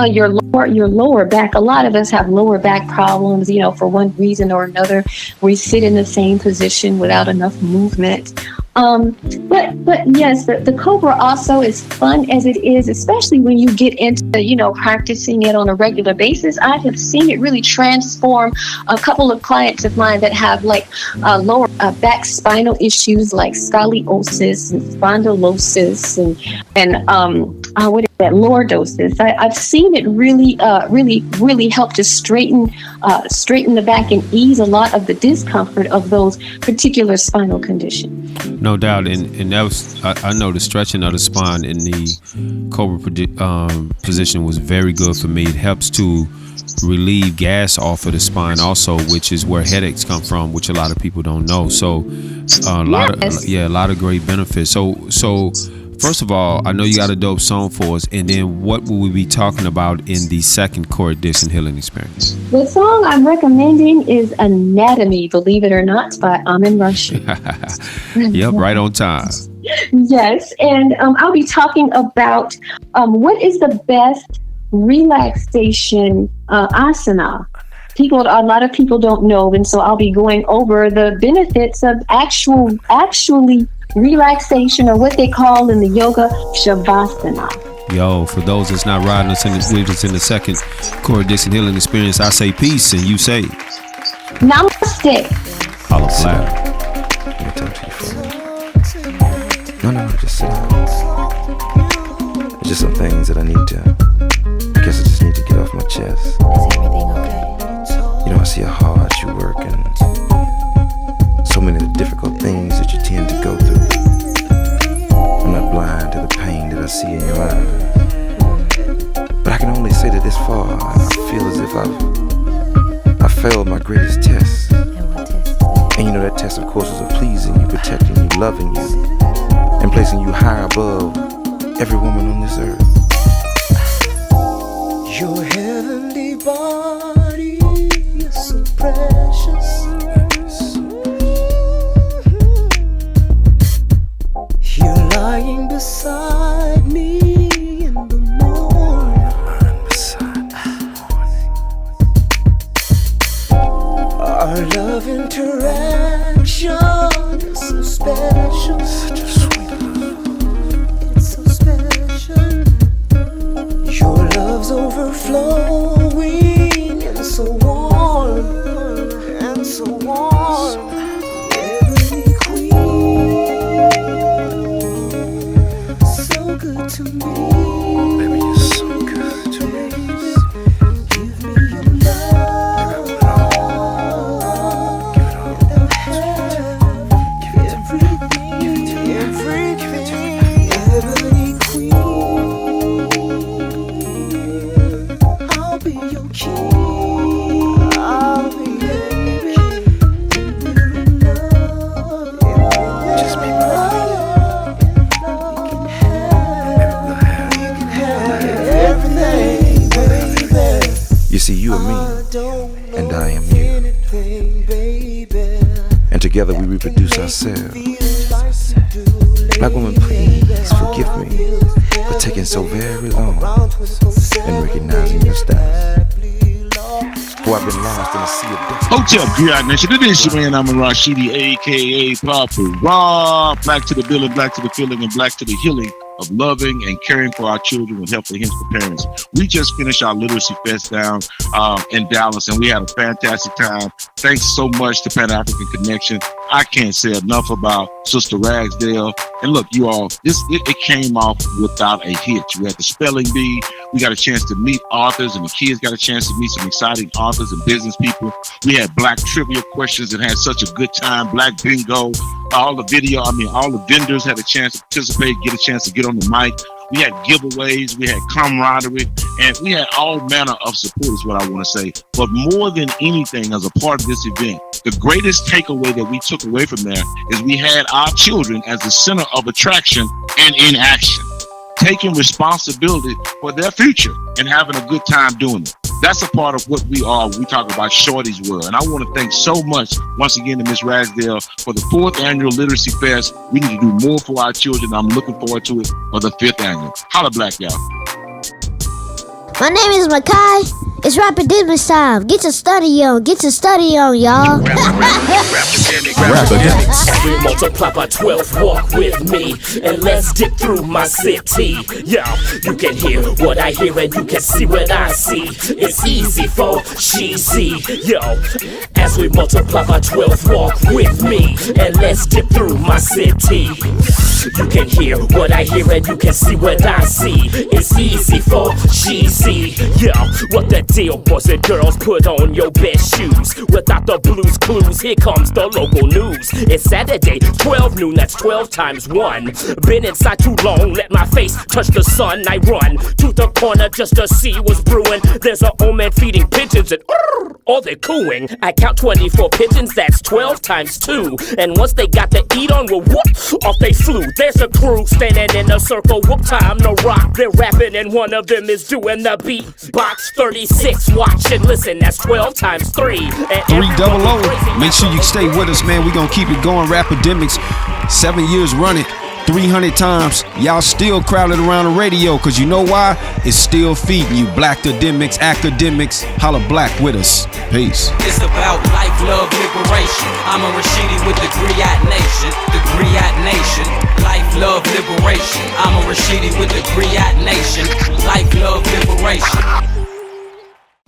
your lower back. A lot of us have lower back problems, for one reason or another. We sit in the same position without enough movement. But yes, the Cobra also, as fun as it is, especially when you get into, practicing it on a regular basis. I have seen it really transform a couple of clients of mine that have lower back spinal issues like scoliosis and spondylosis and what is that, lordosis. I've seen it really help to straighten the back and ease a lot of the discomfort of those particular spinal conditions. No doubt, and that was I know the stretching of the spine in the Cobra position was very good for me. It helps to relieve gas off of the spine also, which is where headaches come from, which a lot of people don't know. So a lot of great benefits. So First of all, I know you got a dope song for us, and then what will we be talking about in the second Cora Dixon Healing Experience? The song I'm recommending is Anatomy, believe it or not, by Amon Rashidi. Yep, right on time. Yes, and I'll be talking about what is the best relaxation asana. A lot of people don't know, and so I'll be going over the benefits of actually relaxation, or what they call in the yoga shavasana. Yo, for those that's not riding us with us in the second Cora Dixon Healing Experience, I say peace and you say namaste. Hollow flat. Let me talk to you for a minute. No, just sit down. There's just some things that I guess I just need to get off my chest. Is everything okay? You know, I see how hard you work and so many of the difficult things that you tend to go through. I'm not blind to the pain that I see in your eyes, but I can only say that this far, I feel as if I failed my greatest test. And you know that test, of course, is of pleasing you, protecting you, loving you, and placing you high above every woman on this earth. Your heavenly body is so precious. You're lying beside me in the morning. Our love interaction is so special. Such a sweet love. It's so special. Your love's overflowing and so warm, and so warm. Every queen, so good to me. Baby, you're so good to me. Give me your love. Give it all. Give it everything. Every queen. I'll be your king. I'll be your king. Just be my everything, baby. You see, you are me, and I am you. And together we reproduce ourselves. Black woman, please forgive me for taking so very long and recognizing your status. For I've been lost in a sea of death. Hotel Griot Nation, it is your man Amon Rashidi, aka PaPa Rah. Black to the building, black to the feeling, and black to the healing of loving and caring for our children with helpful hints for parents. We just finished our Literacy Fest down in Dallas, and we had a fantastic time. Thanks so much to Pan African Connection. I can't say enough about Sister Ragsdale. And look, you all, it came off without a hitch. We had the spelling bee. We got a chance to meet authors, and the kids got a chance to meet some exciting authors and business people. We had black trivia questions and had such a good time. Black bingo, all the vendors had a chance to participate, get a chance to get on the mic. We had giveaways, we had camaraderie, and we had all manner of support is what I want to say. But more than anything, as a part of this event, the greatest takeaway that we took away from there is we had our children as the center of attraction and in action, taking responsibility for their future and having a good time doing it. That's a part of what we are when we talk about Shorty's World. And I want to thank so much once again to Miss Ragsdale for the 4th annual Literacy Fest. We need to do more for our children. I'm looking forward to it for the 5th annual. Holla black, y'all. My name is Makai. It's rapid business time. Get your study on, y'all. We multiply by 12, walk with me, and let's dig through my city. Yo, you can hear what I hear and you can see what I see. It's easy for she-see. Yo, as we multiply by 12, walk with me, and let's dig through my city. You can hear what I hear and you can see what I see. It's easy for she-see. Yo, what the deal, boys and girls, put on your best shoes. Without the blues clues, here comes the local news. It's Saturday, 12 noon, that's 12 times 1. Been inside too long, let my face touch the sun. I run to the corner just to see what's brewing. There's an old man feeding pigeons and or they're cooing. I count 24 pigeons, that's 12 times 2. And once they got to eat on, well, whoop, off they flew. There's a crew standing in a circle, whoop, time to rock. They're rapping and one of them is doing the beat. Box 36, watch and listen, that's 12 times 3. And 300. Make sure you stay with us, man. We gonna keep it going. Rapidemics, 7 years running. 300 times, y'all still crowded around the radio, cause you know why? It's still feeding you. Black academics, holla black with us. Peace. It's about life, love, liberation. Amon Rashidi with the Griot Nation. The Griot Nation. Life, love, liberation. Amon Rashidi with the Griot Nation. Life, love, liberation.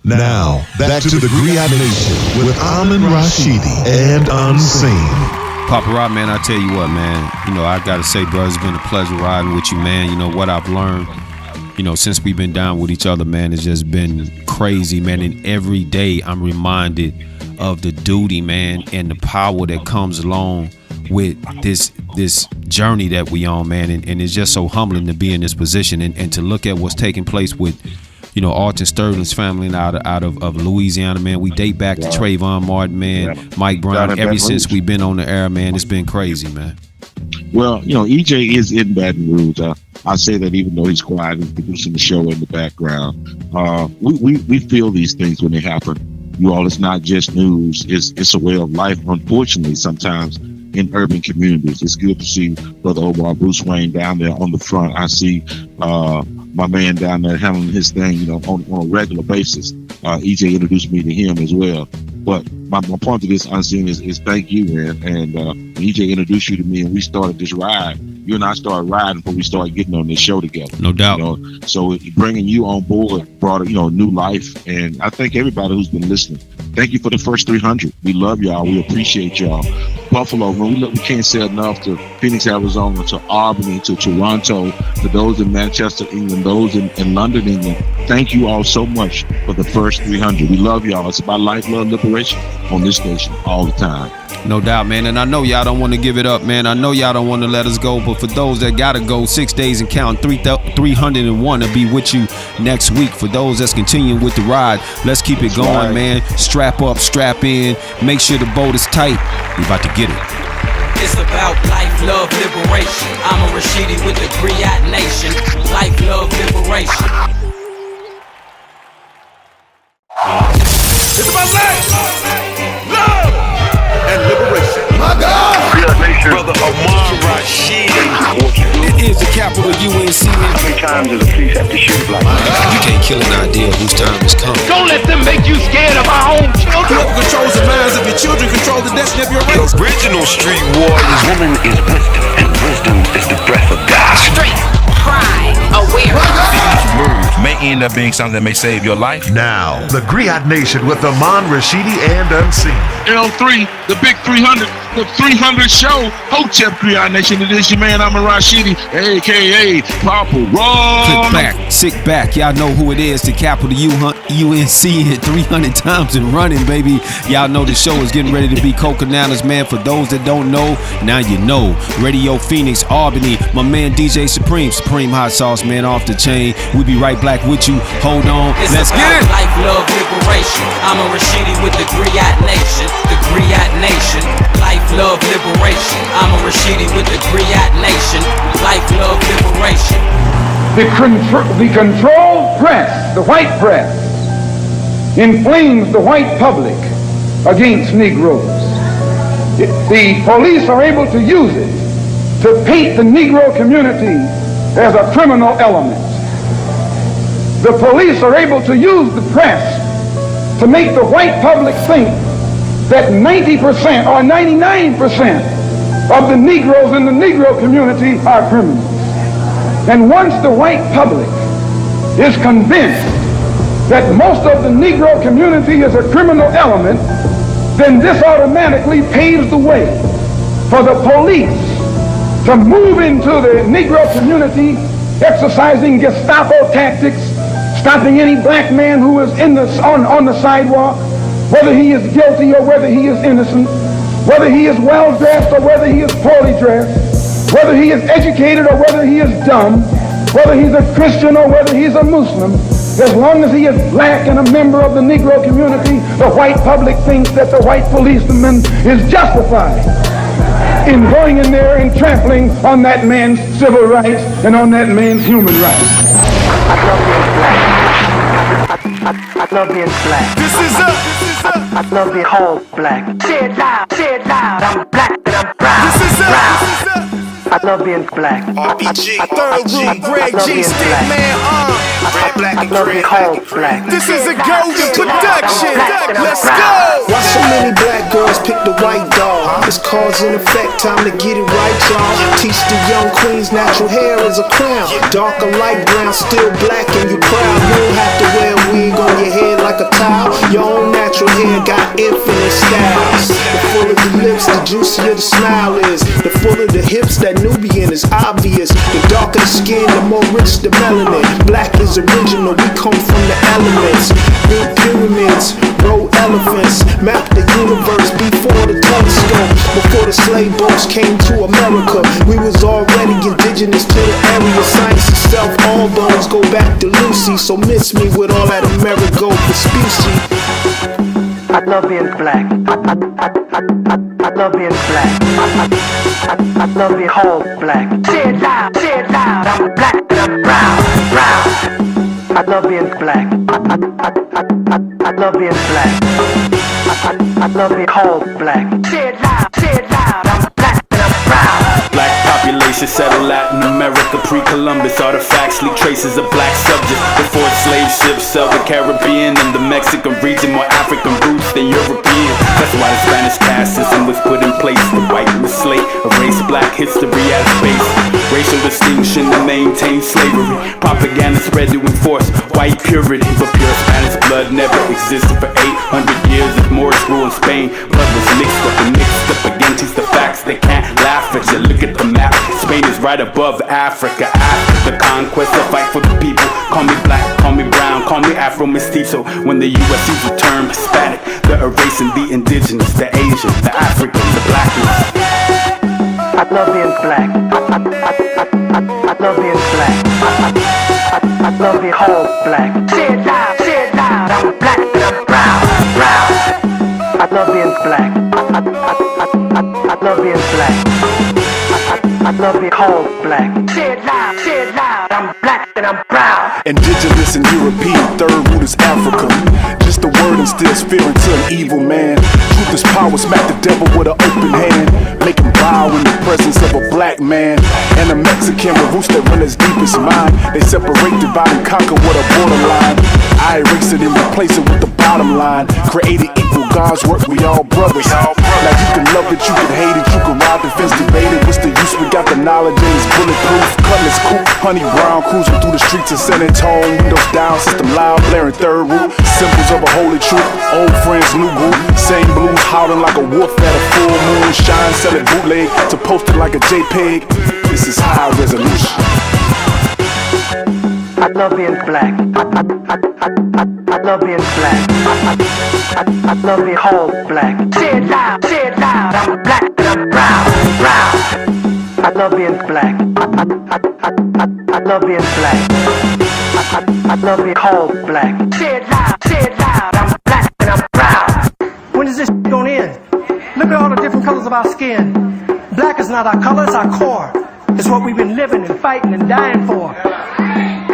Now, back to the Griot Nation with Amon Rashidi and Unseen. PaPa Rah, man, I tell you what, man, you know, I gotta say, bro, it's been a pleasure riding with you, man. You know, what I've learned, you know, since we've been down with each other, man, it's just been crazy, man. And every day I'm reminded of the duty, man, and the power that comes along with this journey that we on, man. And it's just so humbling to be in this position and to look at what's taking place with, you know, Alton Sterling's family out of Louisiana, man. We date back to Trayvon Martin, man, Mike Brown. Ever since we've been on the air, man, it's been crazy, man. Well, you know, EJ is in Baton Rouge. I say that even though he's quiet and producing the show in the background. We feel these things when they happen. You all, it's not just news. It's a way of life, unfortunately, sometimes in urban communities. It's good to see Brother Omar Bruce Wayne down there on the front. I see my man down there handling his thing, you know, on a regular basis. EJ introduced me to him as well. But my point to this, Unseen, is thank you, man. And EJ introduced you to me, and we started this ride. You and I started riding before we started getting on this show together. No doubt. You know? So bringing you on board brought, you know, new life. And I thank everybody who's been listening. Thank you for the first 300. We love y'all. We appreciate y'all. Buffalo, man, we can't say enough to Phoenix, Arizona, to Albany, to Toronto, to those in Manchester, England, those in London, England. Thank you all so much for the first 300. We love y'all. It's about life, love, liberation on this station all the time. No doubt, man. And I know y'all don't want to give it up, man. I know y'all don't want to let us go. But for those that got to go 6 days and count, 301 to be with you next week. For those that's continuing with the ride, let's keep it going, man. Strap up, strap in. Make sure the boat is tight. We about to get it. It's about life, love, liberation. Amon Rashidi with the Griot Nation. Life, love, liberation. It's about life, love, and liberation. My God! Griot Nation. Brother Amon Rashidi. It is the capital UNCN. How many times does the police have to shoot like that? You can't kill an idea whose time has come. Don't let them make you scared of our own children. Whoever controls the minds of your children control the destiny of your race. Original street warriors. Woman is wisdom, and wisdom is the breath of God. Straight, pride, aware. These words may end up being something that may save your life. Now, the Griot Nation with Amon Rashidi and Unseen. L3, the big 300, the 300 show. Hotep Griot Nation. It is your man, Amon Rashidi, a.k.a. PaPa Rah. Sit back. Y'all know who it is. The capital UNCN 300 times and running, baby. Y'all know the show is getting ready to be Coconanas, man. For those that don't know, now you know. Radio Phoenix, Albany. My man DJ Supreme Hot Sauce, man, off the chain. We be right back with you. Hold on. Let's get it. Life, love, liberation. Amon Rashidi with the Griot Nation. The Griot Nation. Life, love, liberation. Amon Rashidi with the Griot Nation. Life, love, liberation. The controlled press, the white press, inflames the white public against Negroes. The police are able to use it to paint the Negro community as a criminal element. The police are able to use the press to make the white public think that 90% or 99% of the Negroes in the Negro community are criminals. And once the white public is convinced that most of the Negro community is a criminal element, then this automatically paves the way for the police to move into the Negro community, exercising Gestapo tactics, stopping any black man who is on the sidewalk, whether he is guilty or whether he is innocent, whether he is well dressed or whether he is poorly dressed, whether he is educated or whether he is dumb, whether he's a Christian or whether he's a Muslim. As long as he is black and a member of the Negro community, the white public thinks that the white policeman is justified in going in there and trampling on that man's civil rights and on that man's human rights. I love being black. This is up. I love being whole black. Say it loud, I'm black and I'm proud. This is up. I love being black. RPG, third room, Greg G, Stick Man, Red, black, and gray. Black. This is a golden production. Let's go. Why so many black girls pick the white dog? It's cause and effect, time to get it right, y'all. Teach the young queens natural hair is a crown. Dark or light brown, still black and you proud. You don't have to wear a wig on your head like a towel. Your own natural hair got infinite styles. The fuller the lips, the juicier the smile is. The fuller the hips, that Nubian is obvious. The darker the skin, the more rich the melanin. Black is original, we come from the elements. Build pyramids, roll elephants. Map the universe before the telescope. Before the slave boats came to America, we was already indigenous to the area. Science itself, all bones go back to Lucy. So miss me with all that Amerigo Vespucci. I love being black. I love being black. I love being whole black. Say it loud, I'm black and I'm proud. I love being black. I love being black. I love being whole black. Say it loud, I'm black and I'm proud. Black population settled Latin America, pre-Columbus. Artifacts leave traces of black subjects before slave ships sailed the Caribbean and the Mexican region. More African roots than European. That's why the Spanish caste system was put in place. The white was slate, erase black history as base. Racial distinction to maintain slavery. Propaganda spread to enforce white purity, but pure Spanish blood never existed for 800 years. If Moorish rule in Spain, blood was mixed up against the facts. They can't laugh at you. Look at the map. Spain is right above Africa. After the conquest, I fight for the people. Call me black, call me brown, call me Afro mestizo. When the U.S. used the term Hispanic, they're erasing the indigenous, the Asian, the African, the black ones. I love being black. I love being black. I love being whole black. Say it loud, I'm black and I'm proud. I love being black. I love being black. I love being whole black. Say it loud, I'm black and I'm proud. Indigenous and European, third root is Africa. Just a word instills fear into an evil man. Truth is power, smack the devil with an open hand. Make him bow in the presence of a black man and a Mexican with roots that run as deep as mine. They separate, divide, and conquer with a borderline. I erase it and replace it with the bottom line. Created equal, God's work, we all brothers. Now you can love it, you can hate it, you can ride the fence, debate it. What's the use? We got the knowledge and it's bulletproof. Cutlass coupe, honey brown, cruising through the streets of San Antonio. Windows down, system loud, blaring third root. Symbols of a holy truth. Old friends, new group. Same blues, howling like a wolf at a full moon. Shine, selling bootleg to post it like a JPEG. This is high resolution. I love being black. I love being black. I love being whole black. Say it loud, I'm black and I'm proud. I love being black. I love being black. I love being whole black. Say it loud, I'm black and I'm proud. When is this gonna end? Look at all the different colors of our skin. Black is not our color, it's our core. It's what we've been living and fighting and dying for.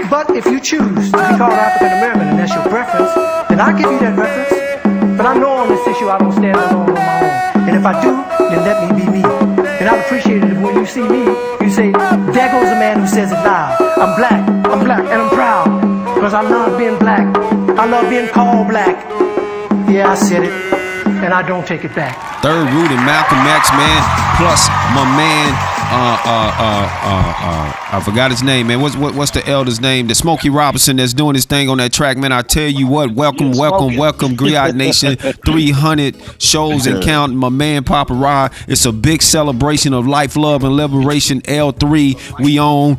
But if you choose to be called African American and that's your preference, then I give you that preference. But I know on this issue I don't stand alone on my own. And if I do, then let me be me. And I'd appreciate it if when you see me, you say, there goes a man who says it loud. I'm black, and I'm proud. Because I love being black. I love being called black. Yeah, I said it, and I don't take it back. Third root and Malcolm X, man. Plus my man, I forgot his name, man. What's the elder's name? The Smokey Robinson that's doing his thing on that track, man. I tell you what, welcome, Griot Nation. 300 shows and counting. My man PaPa Rah. It's a big celebration of life, love, and liberation. L3, we own,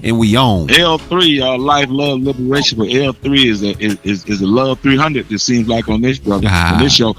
and we own. L3, life, love, liberation. But L3 is a love 300. It seems like on this brother, on this show.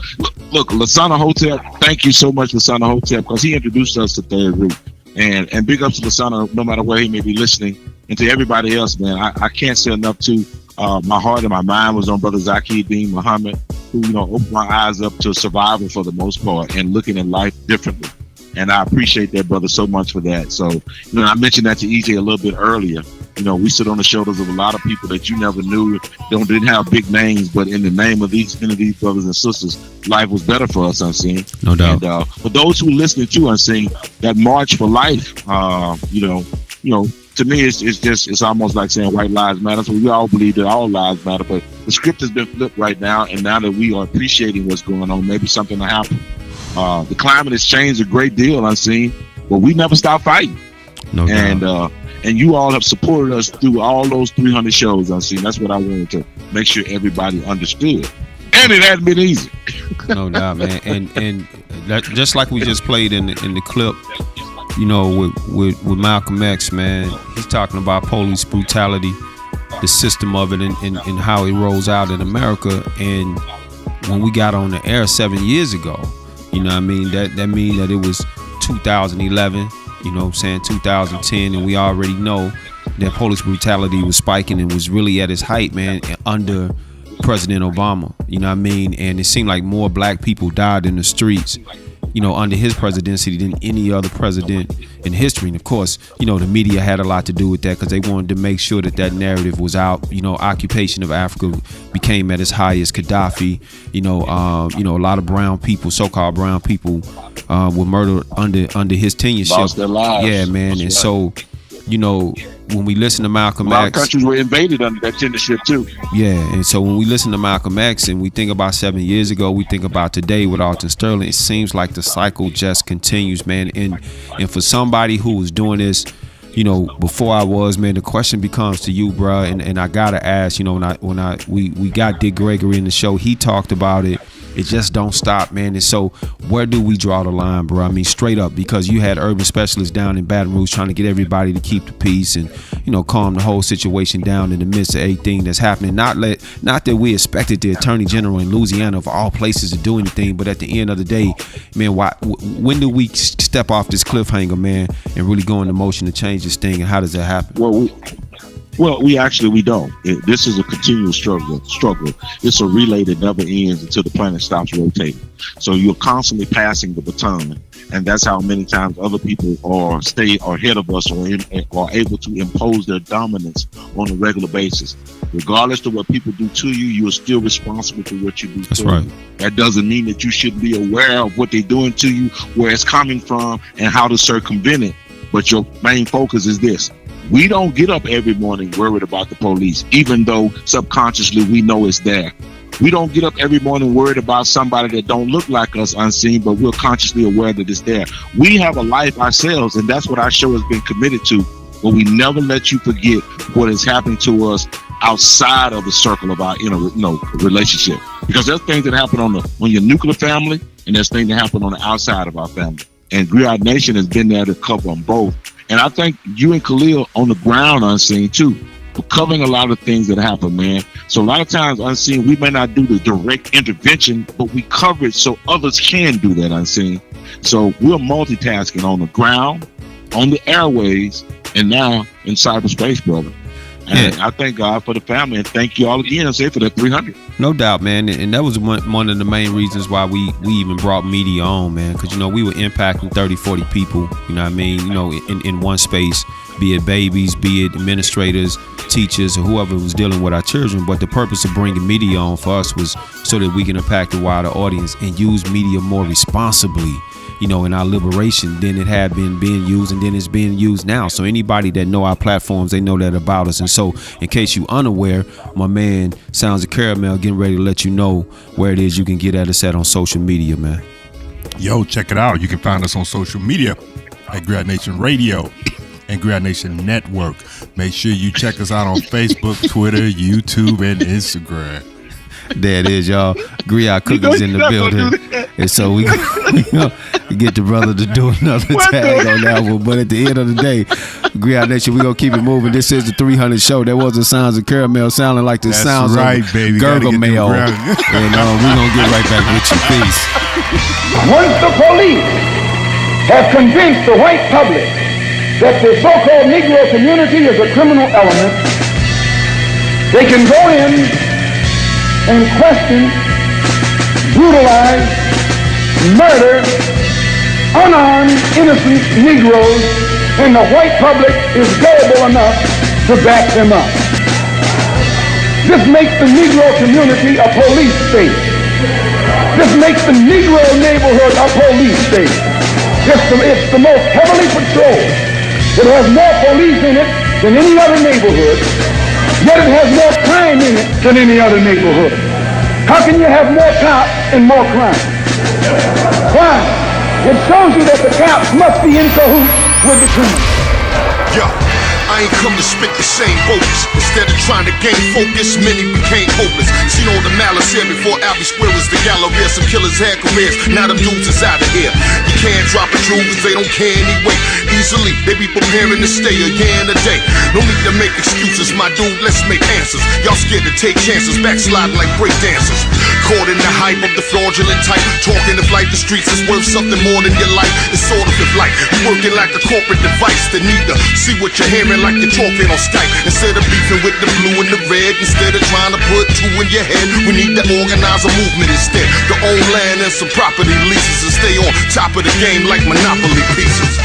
Look, Lasana Hotel. Thank you so much, Lasana Hotel, because he introduced us to Third Root. And big ups to Lasana, no matter where he may be listening, and to everybody else, man. I can't say enough to my heart and my mind was on Brother Zakieddin Muhammad, who, opened my eyes up to survival for the most part and looking at life differently. And I appreciate that brother so much for that. So, I mentioned that to EJ a little bit earlier. We sit on the shoulders of a lot of people that you never knew, didn't have big names, but in the name of these brothers and sisters, life was better for us, Unseen. No doubt. And for those who listening to Unseen, that march for life, to me, it's almost like saying white lives matter. So we all believe that all lives matter, but the script has been flipped right now, and now that we are appreciating what's going on, maybe something will happen. The climate has changed a great deal, Unseen, but we never stop fighting. No doubt. And you all have supported us through all those 300 shows, Unseen. That's what I wanted to make sure everybody understood. And it hasn't been easy. No doubt, man. And that, just like we just played in the clip, with Malcolm X, man, he's talking about police brutality, the system of it, and how it rolls out in America. And when we got on the air 7 years ago, that mean that it was 2011, 2010, and we already know that police brutality was spiking and was really at its height, man, under President Obama. And it seemed like more black people died in the streets, under his presidency than any other president in history. And of course, the media had a lot to do with that, because they wanted to make sure that narrative was out. Occupation of Africa became at its highest. Gaddafi, a lot of brown people, so-called brown people, were murdered under his tenureship. Lost their lives. Yeah, man. And so, when we listen to Malcolm X, a lot of countries were invaded under that tenureship too. Yeah, and so when we listen to Malcolm X and we think about 7 years ago, we think about today with Alton Sterling, it seems like the cycle just continues, man. And for somebody who was doing this, before I was, man, the question becomes to you, bro. And I gotta ask, when we got Dick Gregory in the show, he talked about it. It just don't stop, man. And so where do we draw the line, bro? I mean, straight up, because you had urban specialists down in Baton Rouge trying to get everybody to keep the peace and, calm the whole situation down in the midst of everything that's happening. Not that we expected the Attorney General in Louisiana, of all places, to do anything, but at the end of the day, man, when do we step off this cliffhanger, man, and really go into motion to change this thing, and how does that happen? Well, we don't. This is a continual struggle. It's a relay that never ends until the planet stops rotating. So you're constantly passing the baton, and that's how many times other people stay ahead of us or are able to impose their dominance on a regular basis. Regardless of what people do to you, you are still responsible for what you do. That's right. That doesn't mean that you shouldn't be aware of what they're doing to you, where it's coming from, and how to circumvent it. But your main focus is this. We don't get up every morning worried about the police, even though subconsciously we know it's there. We don't get up every morning worried about somebody that don't look like us, Unseen, but we're consciously aware that it's there. We have a life ourselves, and that's what our show has been committed to, where we never let you forget what is happening to us outside of the circle of our relationship. Because there's things that happen on your nuclear family, and there's things that happen on the outside of our family. And Griot Nation has been there to cover them both. And I think you and Khalil on the ground, Unseen, too, for covering a lot of things that happen, man. So a lot of times, Unseen, we may not do the direct intervention, but we cover it so others can do that, Unseen. So we're multitasking on the ground, on the airways, and now in cyberspace, brother. And I thank God for the family, and thank you all again, say, for the 300. No doubt, man. And that was one of the main reasons why we even brought media on, man. Because, we were impacting 30, 40 people, in one space, be it babies, be it administrators, teachers, or whoever was dealing with our children. But the purpose of bringing media on for us was so that we can impact a wider audience and use media more responsibly, in our liberation than it had been being used, and then it's being used now. So anybody that know our platforms, they know that about us. And so in case you unaware, my man Sounds of Caramel getting ready to let you know where it is you can get at us at on social media, man. Yo, check it out. You can find us on social media at Griot Nation Radio and Griot Nation Network. Make sure you check us out on Facebook, Twitter, YouTube, and Instagram. There it is, y'all. Griot Cookies in the building. And so we get the brother to do another tag on that one. But at the end of the day, Griot Nation, we gonna keep it moving. This is the 300 show. That wasn't Sounds of Caramel sounding like the sounds of Gargamel. And we gonna get right back with you. Peace. Once the police have convinced the white public that the so-called Negro community is a criminal element, They can go in and question, brutalize, murder unarmed, innocent Negroes, and the white public is gullible enough to back them up. This makes the Negro community a police state. This makes the Negro neighborhood a police state. It's the most heavily patrolled. It has more police in it than any other neighborhood, yet it has more crime in it than any other neighborhood. How can you have more cops and more crime? Why? It shows you that the cops must be in cahoots with the criminals. Yo, I ain't come to spit the same bogus. Instead of trying to gain focus, many became hopeless. Seen all the malice here before Albee Square was the gallery. Some killers had careers, now them dudes is out of here. You can't drop a jewel cause they don't care anyway. Easily, they be preparing to stay a year and a day. No need to make excuses, my dude, let's make answers. Y'all scared to take chances, backsliding like break dancers. Caught in the hype of the fraudulent type, talking if like the streets is worth something more than your life. It's sort of if like you working like a corporate device that need to see what you're hearing like you're talking on Skype. Instead of beefing with the blue and the red, instead of trying to put two in your head, we need to organize a movement instead. To own land and some property leases and stay on top of the game like Monopoly pieces.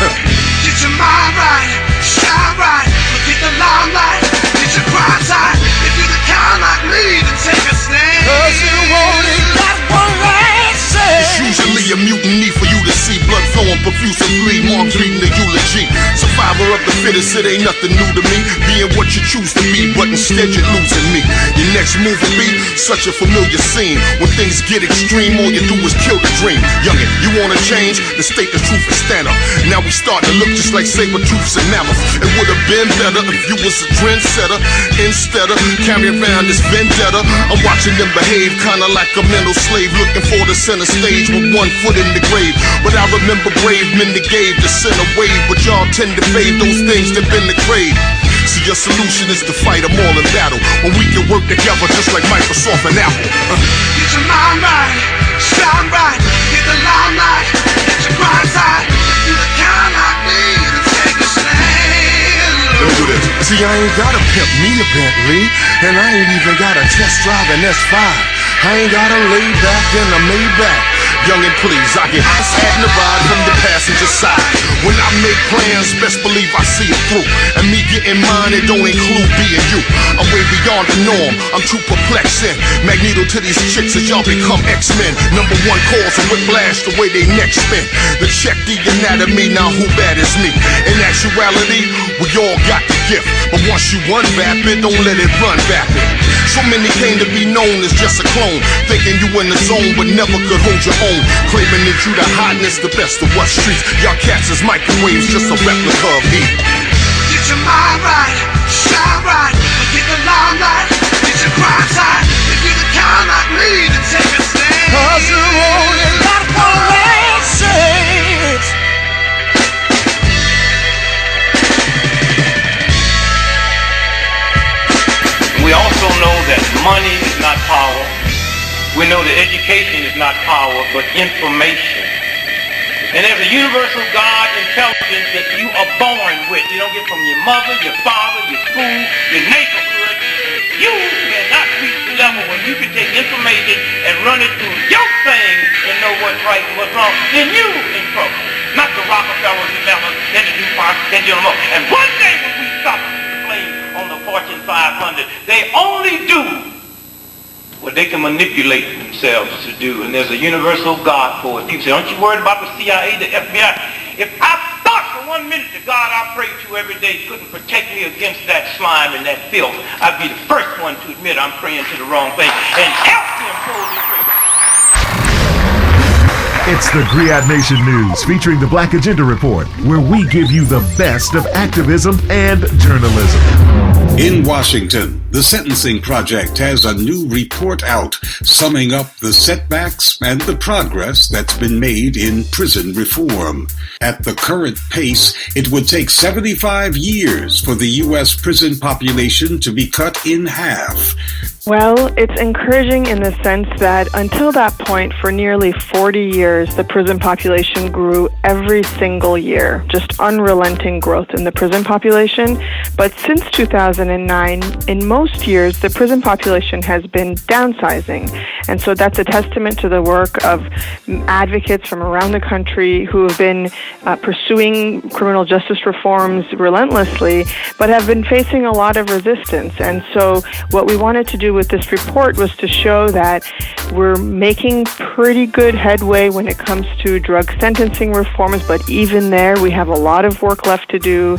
Get your mind right, shine right, forget the limelight, get your pride tight. If you're the kind like me, then take a stand. Cause you only got one last say. It's usually a mutiny for you to see blood flowing profusely. Mark's reading the eulogy. Survivor of the fittest, it ain't nothing new to me. Being what you choose to be, but instead you're losing me. Your next move will be such a familiar scene. When things get extreme, all you do is kill the dream. Youngin', you wanna change? The state the truth and stand up. Now we starting to look just like saber-tooths and mammoths. It would have been better if you was a trendsetter. Instead of carrying around this vendetta, I'm watching them behave kinda like a mental slave, looking for the center stage with one foot in the grave. But I remember brave men that gave the center wave, but y'all tend to fade those things that been the crave. So your solution is to fight them all in battle, when we can work together just like Microsoft and Apple. Get your mind right, shine right, get the limelight, get your grind tight. If you're the kind like me, then take a stand. Let me do this. See, I ain't gotta pimp me a Bentley, and I ain't even gotta test drive an S5. I ain't gotta lay back in a Maybach. Youngin', please, I get sitting the ride from the passenger side. When I make plans, best believe I see it through. And me getting mine, it don't include being you. I'm way beyond the norm, I'm too perplexing. Magneto to these chicks as y'all become X-Men. Number one cause of whiplash, the way they neck spin. To check the anatomy, now who bad is me? In actuality, we all got the gift. But once you unwrap it, don't let it run vapid. So many came to be known as just a clone, thinking you in the zone but never could hold your own. Claiming that you the hotness, the best of what streets. Y'all cats is microwaves, just a replica of heat. Get your mind right, shine right, get the limelight, get your grind tight. If you're the kind like me, then take a stand. Cause you only got one last chance. We also know that money is not power. We know that education is not power, but information. And there's a universal God intelligence that you are born with. You don't get from your mother, your father, your school, your neighborhood. You cannot reach the level where you can take information and run it through your thing and know what's right and what's wrong. Then you in trouble. Not the Rockefellers, the Mellons, and the DuPont, and the more. And one day when we stop playing on the Fortune 500, they only do what they can manipulate themselves to do. And there's a universal God for it. People say, aren't you worried about the CIA, the FBI? If I thought for 1 minute the God I pray to every day couldn't protect me against that slime and that filth, I'd be the first one to admit I'm praying to the wrong thing and help them pull the trigger. It's the Griot Nation News featuring the Black Agenda Report, where we give you the best of activism and journalism. In Washington, the Sentencing Project has a new report out summing up the setbacks and the progress that's been made in prison reform. At the current pace, it would take 75 years for the U.S. prison population to be cut in half. Well, it's encouraging in the sense that until that point, for nearly 40 years, the prison population grew every single year, just unrelenting growth in the prison population. But since 2009, in most years, the prison population has been downsizing. And so that's a testament to the work of advocates from around the country who have been pursuing criminal justice reforms relentlessly, but have been facing a lot of resistance. And so what we wanted to do with this report was to show that we're making pretty good headway when it comes to drug sentencing reforms, but even there we have a lot of work left to do.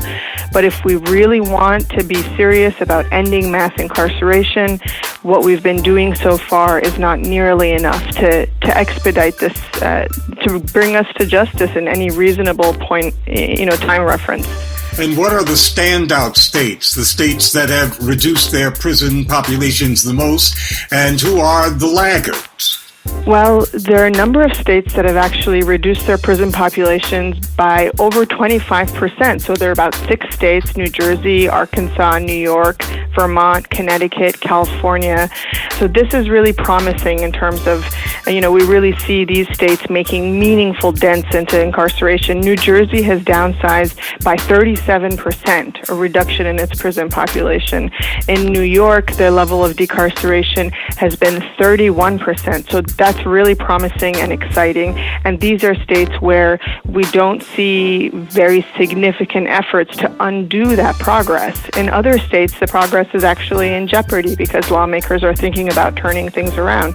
But if we really want to be serious about ending mass incarceration, what we've been doing so far is not nearly enough to expedite this, to bring us to justice in any reasonable point, time reference. And what are the standout states, the states that have reduced their prison populations the most, and who are the laggards? Well, there are a number of states that have actually reduced their prison populations by over 25%. So there are about 6 states, New Jersey, Arkansas, New York, Vermont, Connecticut, California. So this is really promising in terms of, we really see these states making meaningful dents into incarceration. New Jersey has downsized by 37%, a reduction in its prison population. In New York, their level of decarceration has been 31%. So that's really promising and exciting. And these are states where we don't see very significant efforts to undo that progress. In other states, the progress is actually in jeopardy because lawmakers are thinking about turning things around.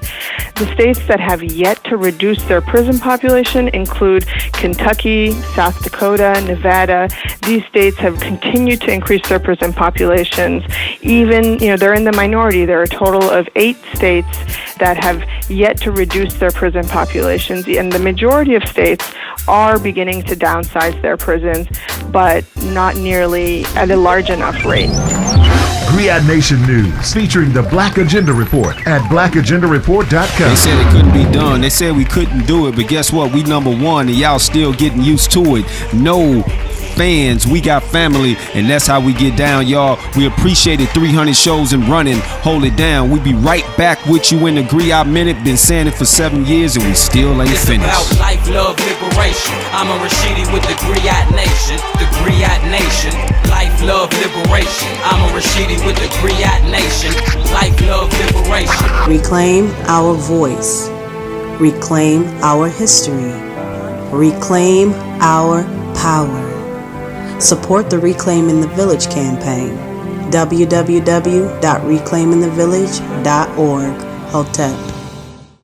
The states that have yet to reduce their prison population include Kentucky, South Dakota, Nevada. These states have continued to increase their prison populations. Even, they're in the minority. There are a total of 8 states that have yet to reduce their prison populations, and the majority of states are beginning to downsize their prisons, but not nearly at a large enough rate. Griot Nation News, featuring the Black Agenda Report at blackagendareport.com. They said it couldn't be done. They said we couldn't do it, but guess what? We number one, and y'all still getting used to it. No fans, we got family, and that's how we get down, y'all. We appreciate it. 300 shows and running. Hold it down. We be right back with you in the Griot Minute. Been saying it for 7 years, and we still ain't finished. It's about life, love, liberation. Amon Rashidi with the Griot Nation. The Griot Nation. Life, love, liberation. Amon Rashidi with the Griot Nation. Life, love, liberation. Reclaim our voice. Reclaim our history. Reclaim our power. Support the Reclaim in the Village campaign. www.reclaiminthevillage.org. Hotep.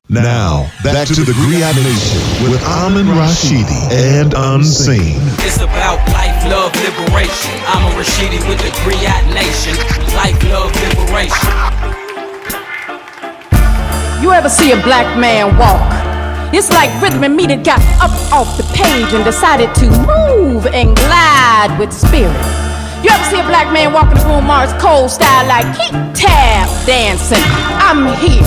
Now, back to the Griot Nation with Amon Rashidi and Unseen. It's about life, love, liberation. Amon Rashidi with the Griot Nation. Life, love, liberation. You ever see a black man walk? It's like rhythm and me that got up off the page and decided to move and glide with spirit. You ever see a black man walk in the room, Mars Cole style, like keep tap dancing? I'm here.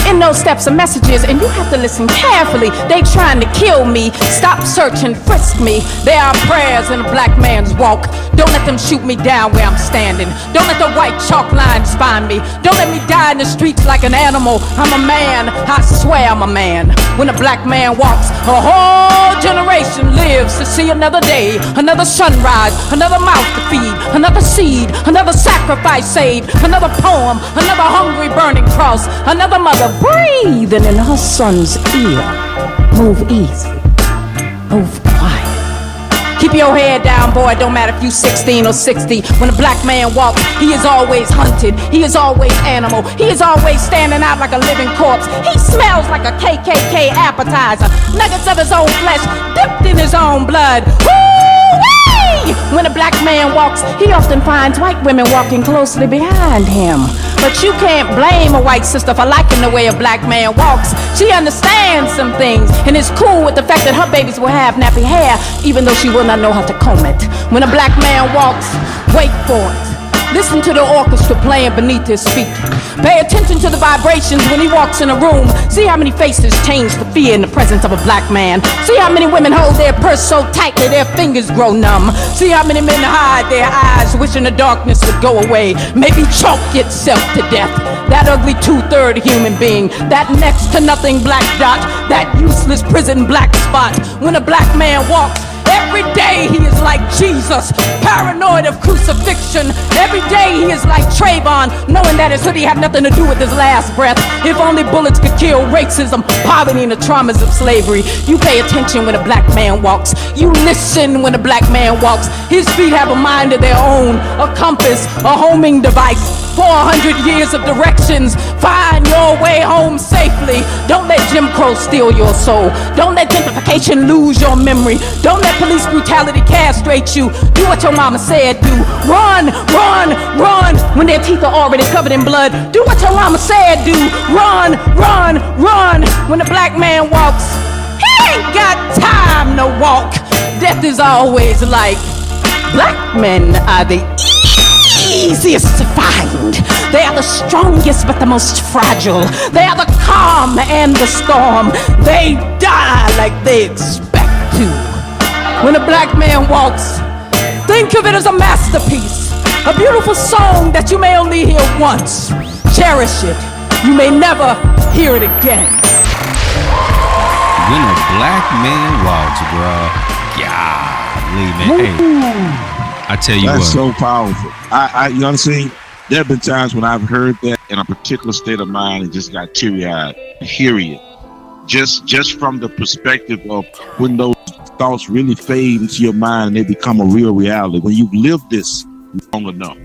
In those steps are messages, and you have to listen carefully. They trying to kill me. Stop searching, frisk me. There are prayers in a black man's walk. Don't let them shoot me down where I'm standing. Don't let the white chalk lines find me. Don't let me die in the streets like an animal. I'm a man. I swear I'm a man. When a black man walks, a whole generation lives to see another day, another sunrise, another mouth to feed, another seed, another sacrifice saved, another poem, another hungry burning cross, another mother breathing in her son's ear. Move easy. Move quiet. Keep your head down, boy. Don't matter if you 16 or 60. When a black man walks, he is always hunted. He is always animal. He is always standing out like a living corpse. He smells like a KKK appetizer. Nuggets of his own flesh dipped in his own blood. Woo-wee! When a black man walks, he often finds white women walking closely behind him. But you can't blame a white sister for liking the way a black man walks. She understands some things and is cool with the fact that her babies will have nappy hair, even though she will not know how to comb it. When a black man walks, wait for it. Listen to the orchestra playing beneath his feet. Pay attention to the vibrations when he walks in a room. See how many faces change to fear in the presence of a black man. See how many women hold their purse so tightly their fingers grow numb. See how many men hide their eyes wishing the darkness would go away. Maybe choke itself to death. That ugly 2/3 human being, that next to nothing black dot, that useless prison black spot. When a black man walks, every day he is like Jesus, paranoid of crucifixion. Every day he is like Trayvon, knowing that his hoodie had nothing to do with his last breath. If only bullets could kill racism, poverty, and the traumas of slavery. You pay attention when a black man walks. You listen when a black man walks. His feet have a mind of their own, a compass, a homing device. 400 years of directions. Find your way home safely. Don't let Jim Crow steal your soul. Don't let gentrification lose your memory. Don't let police brutality castrate you. Do what your mama said do. Run, run, run when their teeth are already covered in blood. Do what your mama said do. Run, run, run when a black man walks. He ain't got time to walk. Death is always like, black men are the easiest to find. They are the strongest but the most fragile. They are the calm and the storm. They die like they expect to. When a black man walks, think of it as a masterpiece, a beautiful song that you may only hear once. Cherish it. You may never hear it again. When a black man walks, bro, golly, man. Hey, I tell you That's what. so powerful. You know what I'm saying? There have been times when I've heard that in a particular state of mind and just got teary-eyed, period. Just from the perspective of when those thoughts really fade into your mind and they become a real reality. When you've lived this long enough.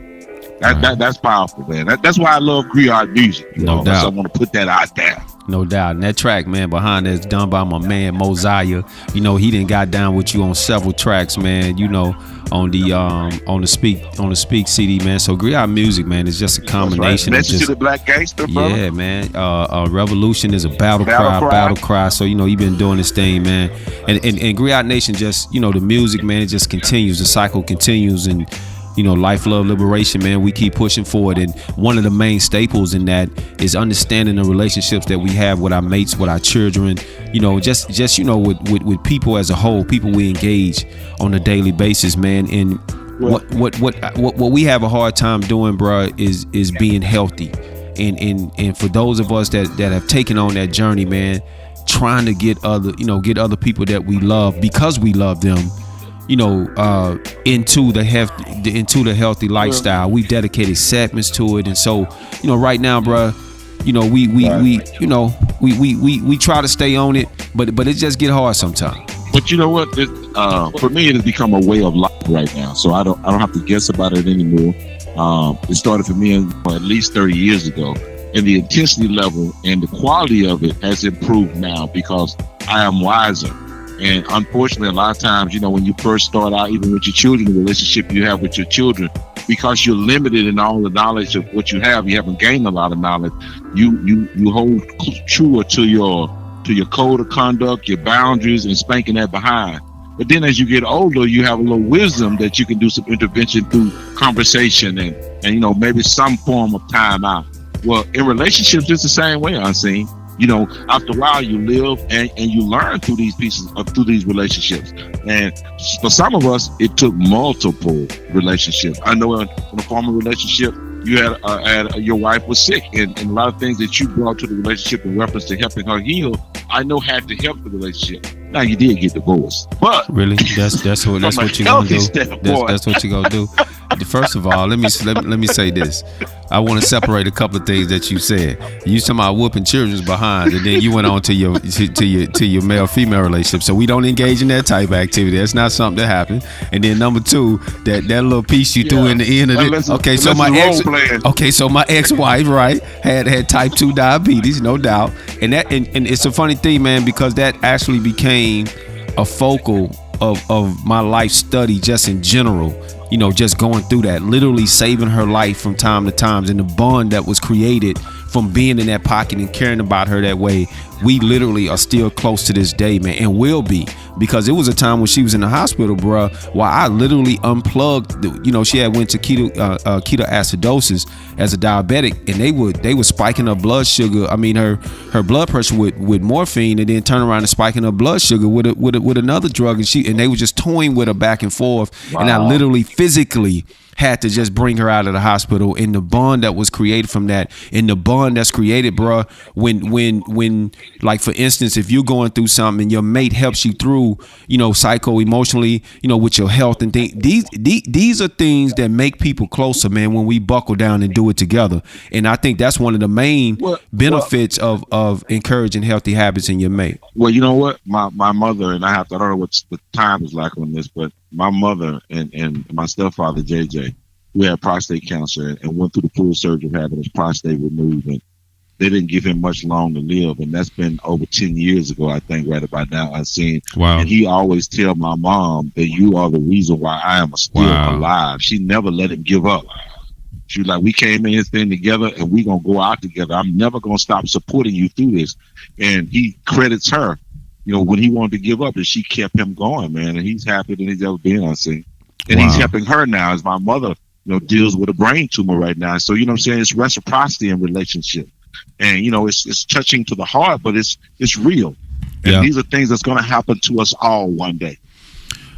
That's powerful, man. That's why I love Griot music. No doubt. So I want to put that out there. No doubt. And that track, man, behind that's done by my man Mosiah. You know, he done got down with you on several tracks, man. You know, on the Speak CD, man. So Griot music, man, is just a combination. That's right. Message of just, to the black gangster, brother. Yeah, man. Revolution is a battle cry. So, you know, he been doing this thing, man. And Griot Nation just, you know, the music, man, it just continues. The cycle continues. And, you know, life, love, liberation, man, we keep pushing forward. And one of the main staples in that is understanding the relationships that we have with our mates, with our children, you know, just you know, with people as a whole, people we engage on a daily basis, man. And what we have a hard time doing, bro, is being healthy. And for those of us that have taken on that journey, man, trying to get other people that we love because we love them, you know, into the healthy lifestyle. We dedicated segments to it, and so, you know, right now, bro, you know, we try to stay on it, but it just get hard sometimes. But you know what? For me, it has become a way of life right now. So I don't have to guess about it anymore. It started for me at least 30 years ago, and the intensity level and the quality of it has improved now because I am wiser. And unfortunately, a lot of times, you know, when you first start out, even with your children, the relationship you have with your children, because you're limited in all the knowledge of what you haven't gained a lot of knowledge. You hold truer to your code of conduct, your boundaries, and spanking that behind. But then as you get older, you have a little wisdom that you can do some intervention through conversation and you know, maybe some form of time out. Well, in relationships, it's the same way, Unseen. You know, after a while you live and you learn through these through these relationships. And for some of us, it took multiple relationships. I know in a former relationship, you had your wife was sick, and a lot of things that you brought to the relationship in reference to helping her heal, I know had to help the relationship. Now you did get divorced, but really, that's what you gonna do. That's what you gonna do. First of all, let me say this. I want to separate a couple of things that you said. You talking about whooping children's behind, and then you went on to your male-female relationship. So we don't engage in that type of activity. That's not something that happened. And then number two, that little piece you threw in the end of it. Okay, so my ex-wife, right, had type 2 diabetes, no doubt. And it's a funny thing, man, because that actually became a focal of my life study just in general. You know, just going through that, literally saving her life from time to time, and the bond that was created from being in that pocket and caring about her that way, we literally are still close to this day, man, and will be, because it was a time when she was in the hospital, bruh, where I literally unplugged. She had went to ketoacidosis as a diabetic, and they were spiking her blood sugar. I mean, her blood pressure with morphine, and then turn around and spiking her blood sugar with another drug, and they were just toying with her back and forth. Wow. And I literally physically had to just bring her out of the hospital, and the bond that was created from that, and the bond that's created, bruh, when like, for instance, if you're going through something and your mate helps you through, psycho-emotionally, with your health and things, these are things that make people closer, man, when we buckle down and do it together. And I think that's one of the main benefits of encouraging healthy habits in your mate. Well, you know what? My mother, and I don't know what the time is like on this, but my mother and my stepfather, JJ, who had prostate cancer and went through the full surgery of having his prostate removed, and they didn't give him much long to live. And that's been over 10 years ago, I think, right about now. I've seen. Wow. And he always tell my mom that you are the reason why I am still alive. She never let him give up. She was like, we came in this thing together and we going to go out together. I'm never going to stop supporting you through this. And he credits her, when he wanted to give up, and she kept him going, man. And he's happier than he's ever been, I see. And he's helping her now as my mother, deals with a brain tumor right now. So, what I'm saying? It's reciprocity in relationship. And, it's touching to the heart, but it's real. And these are things that's going to happen to us all one day.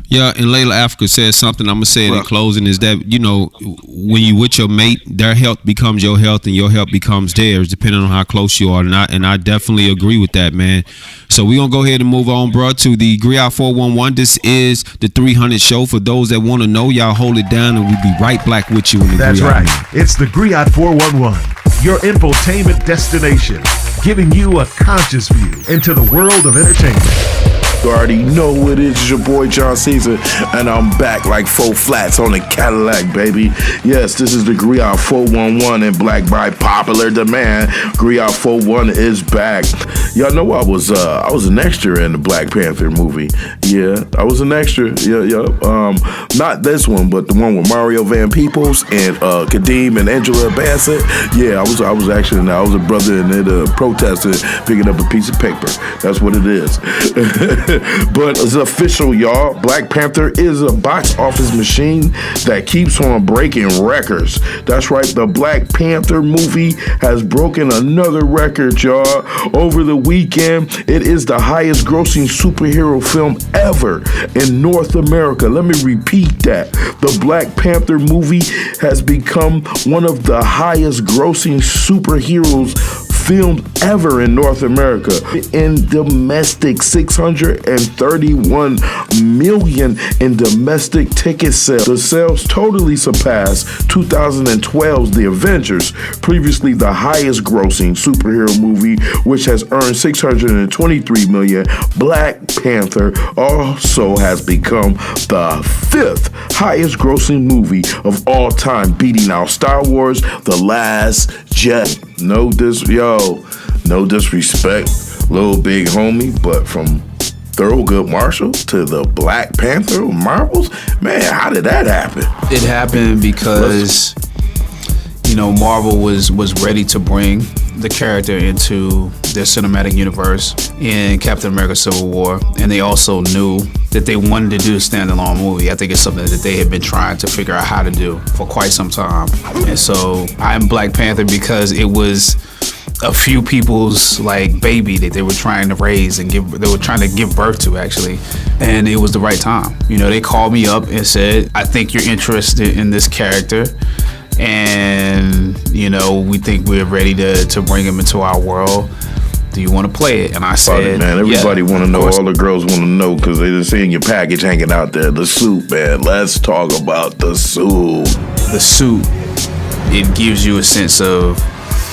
Yeah, and Layla Africa says something, I'm going to say it in closing, is that, when you with your mate, their health becomes your health and your health becomes theirs, depending on how close you are. And I definitely agree with that, man. So we're going to go ahead and move on, bro, to the Griot 411. This is the 300 show. For those that want to know, y'all hold it down, and we'll be right back with you in the That's Griot. right. It's the Griot 411, your infotainment destination, giving you a conscious view into the world of entertainment. You already know what it is. It's your boy John Caesar, and I'm back like 4 flats on the Cadillac, baby. Yes, this is the Griot 411, and black by popular demand. Griot 411 is back. Y'all know I was an extra in the Black Panther movie. Yeah, I was an extra. Yeah. Not this one, but the one with Mario Van Peebles and Kadeem and Angela Bassett. Yeah, I was actually in there. I was a brother in it protesting, picking up a piece of paper. That's what it is. But it's official, y'all. Black Panther is a box office machine that keeps on breaking records. That's right, the Black Panther movie has broken another record, y'all. Over the weekend, it is the highest grossing superhero film ever in North America. Let me repeat that. The Black Panther movie has become one of the highest grossing superheroes filmed ever in North America. In domestic, 631 million in domestic ticket sales. The sales totally surpassed 2012's The Avengers, previously the highest grossing superhero movie, which has earned 623 million. Black Panther also has become the 5th highest grossing movie of all time, beating out Star Wars, The Last Jedi. No disrespect, little big homie, but from Thurgood Marshall to the Black Panther Marvels, man, how did that happen? It happened because Marvel was ready to bring the character into their cinematic universe in Captain America Civil War, and they also knew that they wanted to do a standalone movie. I think it's something that they had been trying to figure out how to do for quite some time. And so I'm Black Panther because it was a few people's baby that they were trying to raise and they were trying to give birth to, actually, and it was the right time. They called me up and said, I think you're interested in this character, and we think we're ready to bring him into our world. Do you want to play it? And I said, man, everybody want to know. All the girls want to know because they're just seeing your package hanging out there. The suit, man. Let's talk about the suit. The suit, it gives you a sense of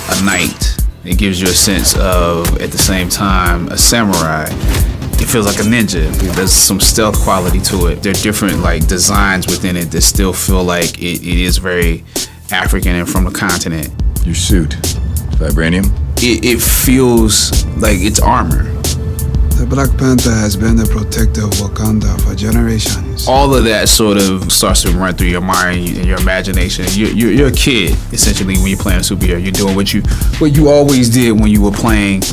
a knight. It gives you a sense of, at the same time, a samurai. It feels like a ninja. There's some stealth quality to it. There are different designs within it that still feel like it is very African and from the continent. Your suit, vibranium? It feels like it's armor. The Black Panther has been the protector of Wakanda for generations. All of that sort of starts to run through your mind and your imagination. You're a kid, essentially, when you're playing a superhero. You're doing what you always did when you were playing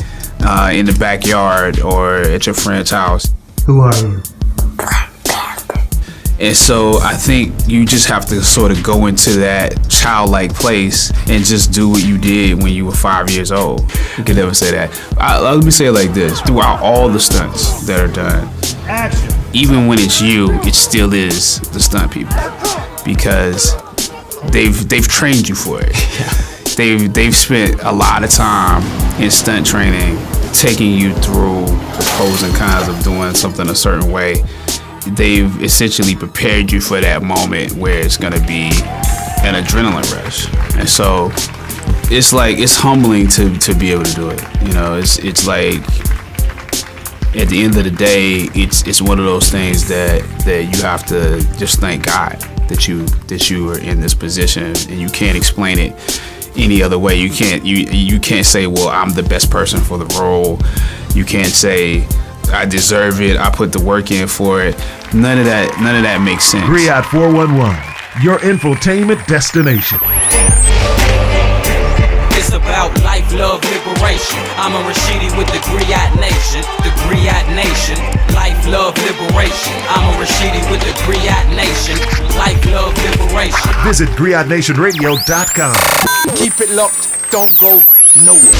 in the backyard or at your friend's house. Who are you? And so I think you just have to sort of go into that childlike place and just do what you did when you were 5 years old. You can never say that. Let me say it like this. Throughout all the stunts that are done, even when it's you, it still is the stunt people, because they've trained you for it. They've spent a lot of time in stunt training, taking you through the pros and cons of doing something a certain way. They've essentially prepared you for that moment where it's gonna be an adrenaline rush. And so it's humbling to be able to do it. You know, it's like at the end of the day, it's one of those things that you have to just thank God that you are in this position, and you can't explain it any other way. You can't say, well, I'm the best person for the role. You can't say I deserve it, I put the work in for it. None of that makes sense. Griot 411, your infotainment destination. It's about life, love, liberation. Amon Rashidi with the Griot Nation. The Griot Nation. Life, love, liberation. Amon Rashidi with the Griot Nation. Life, love, liberation. Visit GriotNationRadio.com. Keep it locked. Don't go nowhere.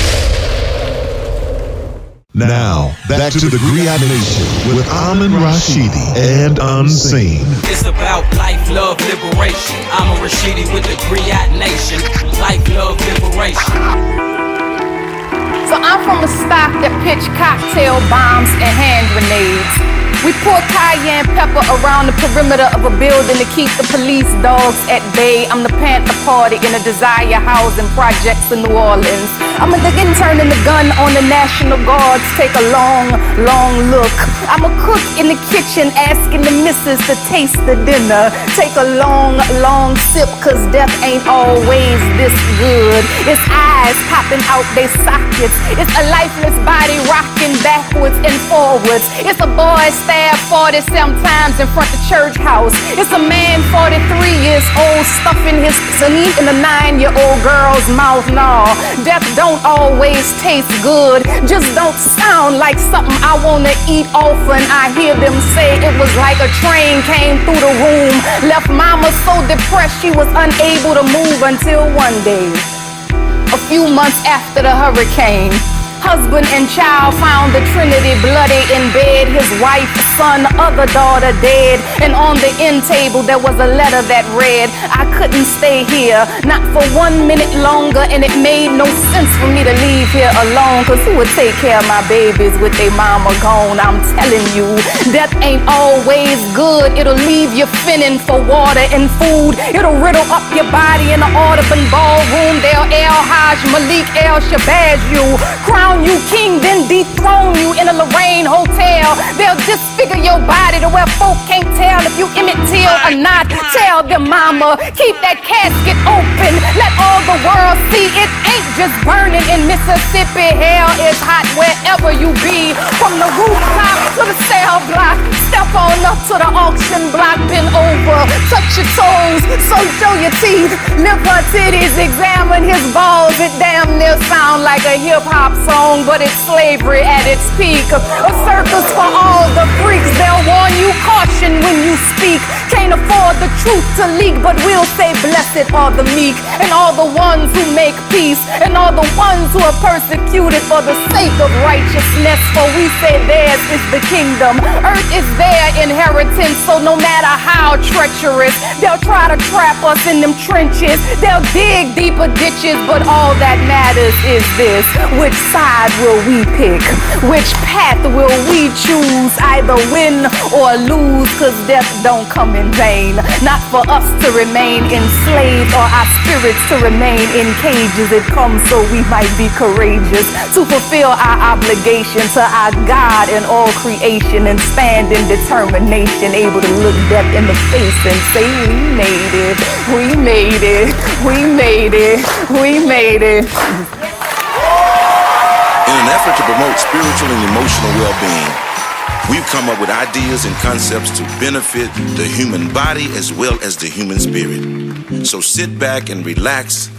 Now, back to the Griot Nation with Amon Rashidi and Unseen. It's about life, love, liberation. Amon Rashidi with the Griot Nation. Life, love, liberation. So I'm from a stock that pitch cocktail bombs and hand grenades. We pour cayenne pepper around the perimeter of a building to keep the police dogs at bay. I'm the Panther Party in a Desire housing projects in New Orleans. I'm a nigga turning the gun on the National Guards. Take a long, long look. I'm a cook in the kitchen asking the missus to taste the dinner. Take a long, long sip, cause death ain't always this good. It's eyes popping out they sockets. It's a lifeless body rocking backwards and forwards. It's a boy stabbed 40 sometimes in front of church house. It's a man 43 years old stuffing his pussy in a 9-year-old girl's mouth. No, death don't always taste good. Just don't sound like something I wanna eat often. I hear them say it was like a train came through the room, left mama so depressed she was unable to move until one day, a few months after the hurricane. Husband and child found the Trinity bloody in bed. His wife, son, other daughter dead. And on the end table there was a letter that read, I couldn't stay here, not for 1 minute longer. And it made no sense for me to leave here alone, cause who would take care of my babies with their mama gone? I'm telling you, death ain't always good. It'll leave you finning for water and food. It'll riddle up your body in the Audubon ballroom. They'll El-Hajj Malik El-Shabazz you, crown you king, then dethrone you in a Lorraine hotel. They'll disfigure your body to where folk can't tell if you Emmett Till or not. Tell them, mama, keep that casket open. Let all the world see it ain't just burning in Mississippi. Hell is hot wherever you be, from the rooftop to the cell block. Step on up to the auction block, bend over, touch your toes, so show your teeth, lift her titties, examine his balls. It damn near sound like a hip-hop song, but it's slavery at its peak. A circus for all the freaks. They'll warn you, caution when you speak. Can't afford the truth to leak, but we'll say blessed are the meek, and all the ones who make peace, and all the ones who are persecuted for the sake of righteousness. For we say theirs is the kingdom, earth is their inheritance. So no matter how treacherous, they'll try to trap us in them trenches. They'll dig deeper ditches, but all that matters is this: which side will we pick? Which path will we choose? Either win or lose, cause death don't come in vain. Not for us to remain enslaved, or our spirits to remain in cages. It comes so we might be courageous, to fulfill our obligation to our God and all creation, and stand in determination, able to look death in the face and say, we made it, we made it, we made it, we made it. In an effort to promote spiritual and emotional well-being, we've come up with ideas and concepts to benefit the human body as well as the human spirit. So sit back and relax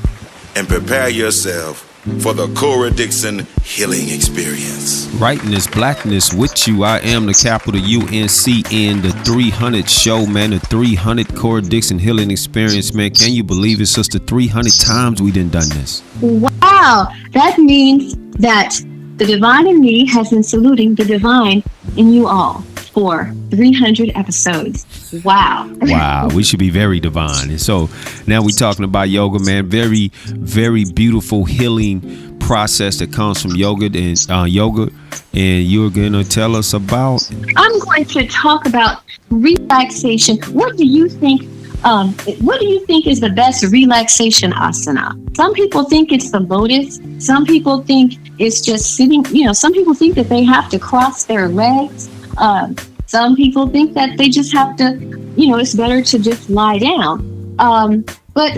and prepare yourself for the Cora Dixon Healing Experience. Rightness, blackness with you. I am the capital UNCN, the 300 show, man, the 300 Cora Dixon Healing Experience, man. Can you believe it, sister? 300 times we done this. Wow, that means that the divine in me has been saluting the divine in you all for 300 episodes. Wow. Wow, we should be very divine. And so now we're talking about yoga, man. Very, very beautiful healing process that comes from yoga. And you're going to tell us about? I'm going to talk about relaxation. What do you think? What do you think is the best relaxation asana? Some people think it's the lotus. Some people think it's just sitting. Some people think that they have to cross their legs. Some people think that they just have to, it's better to just lie down. But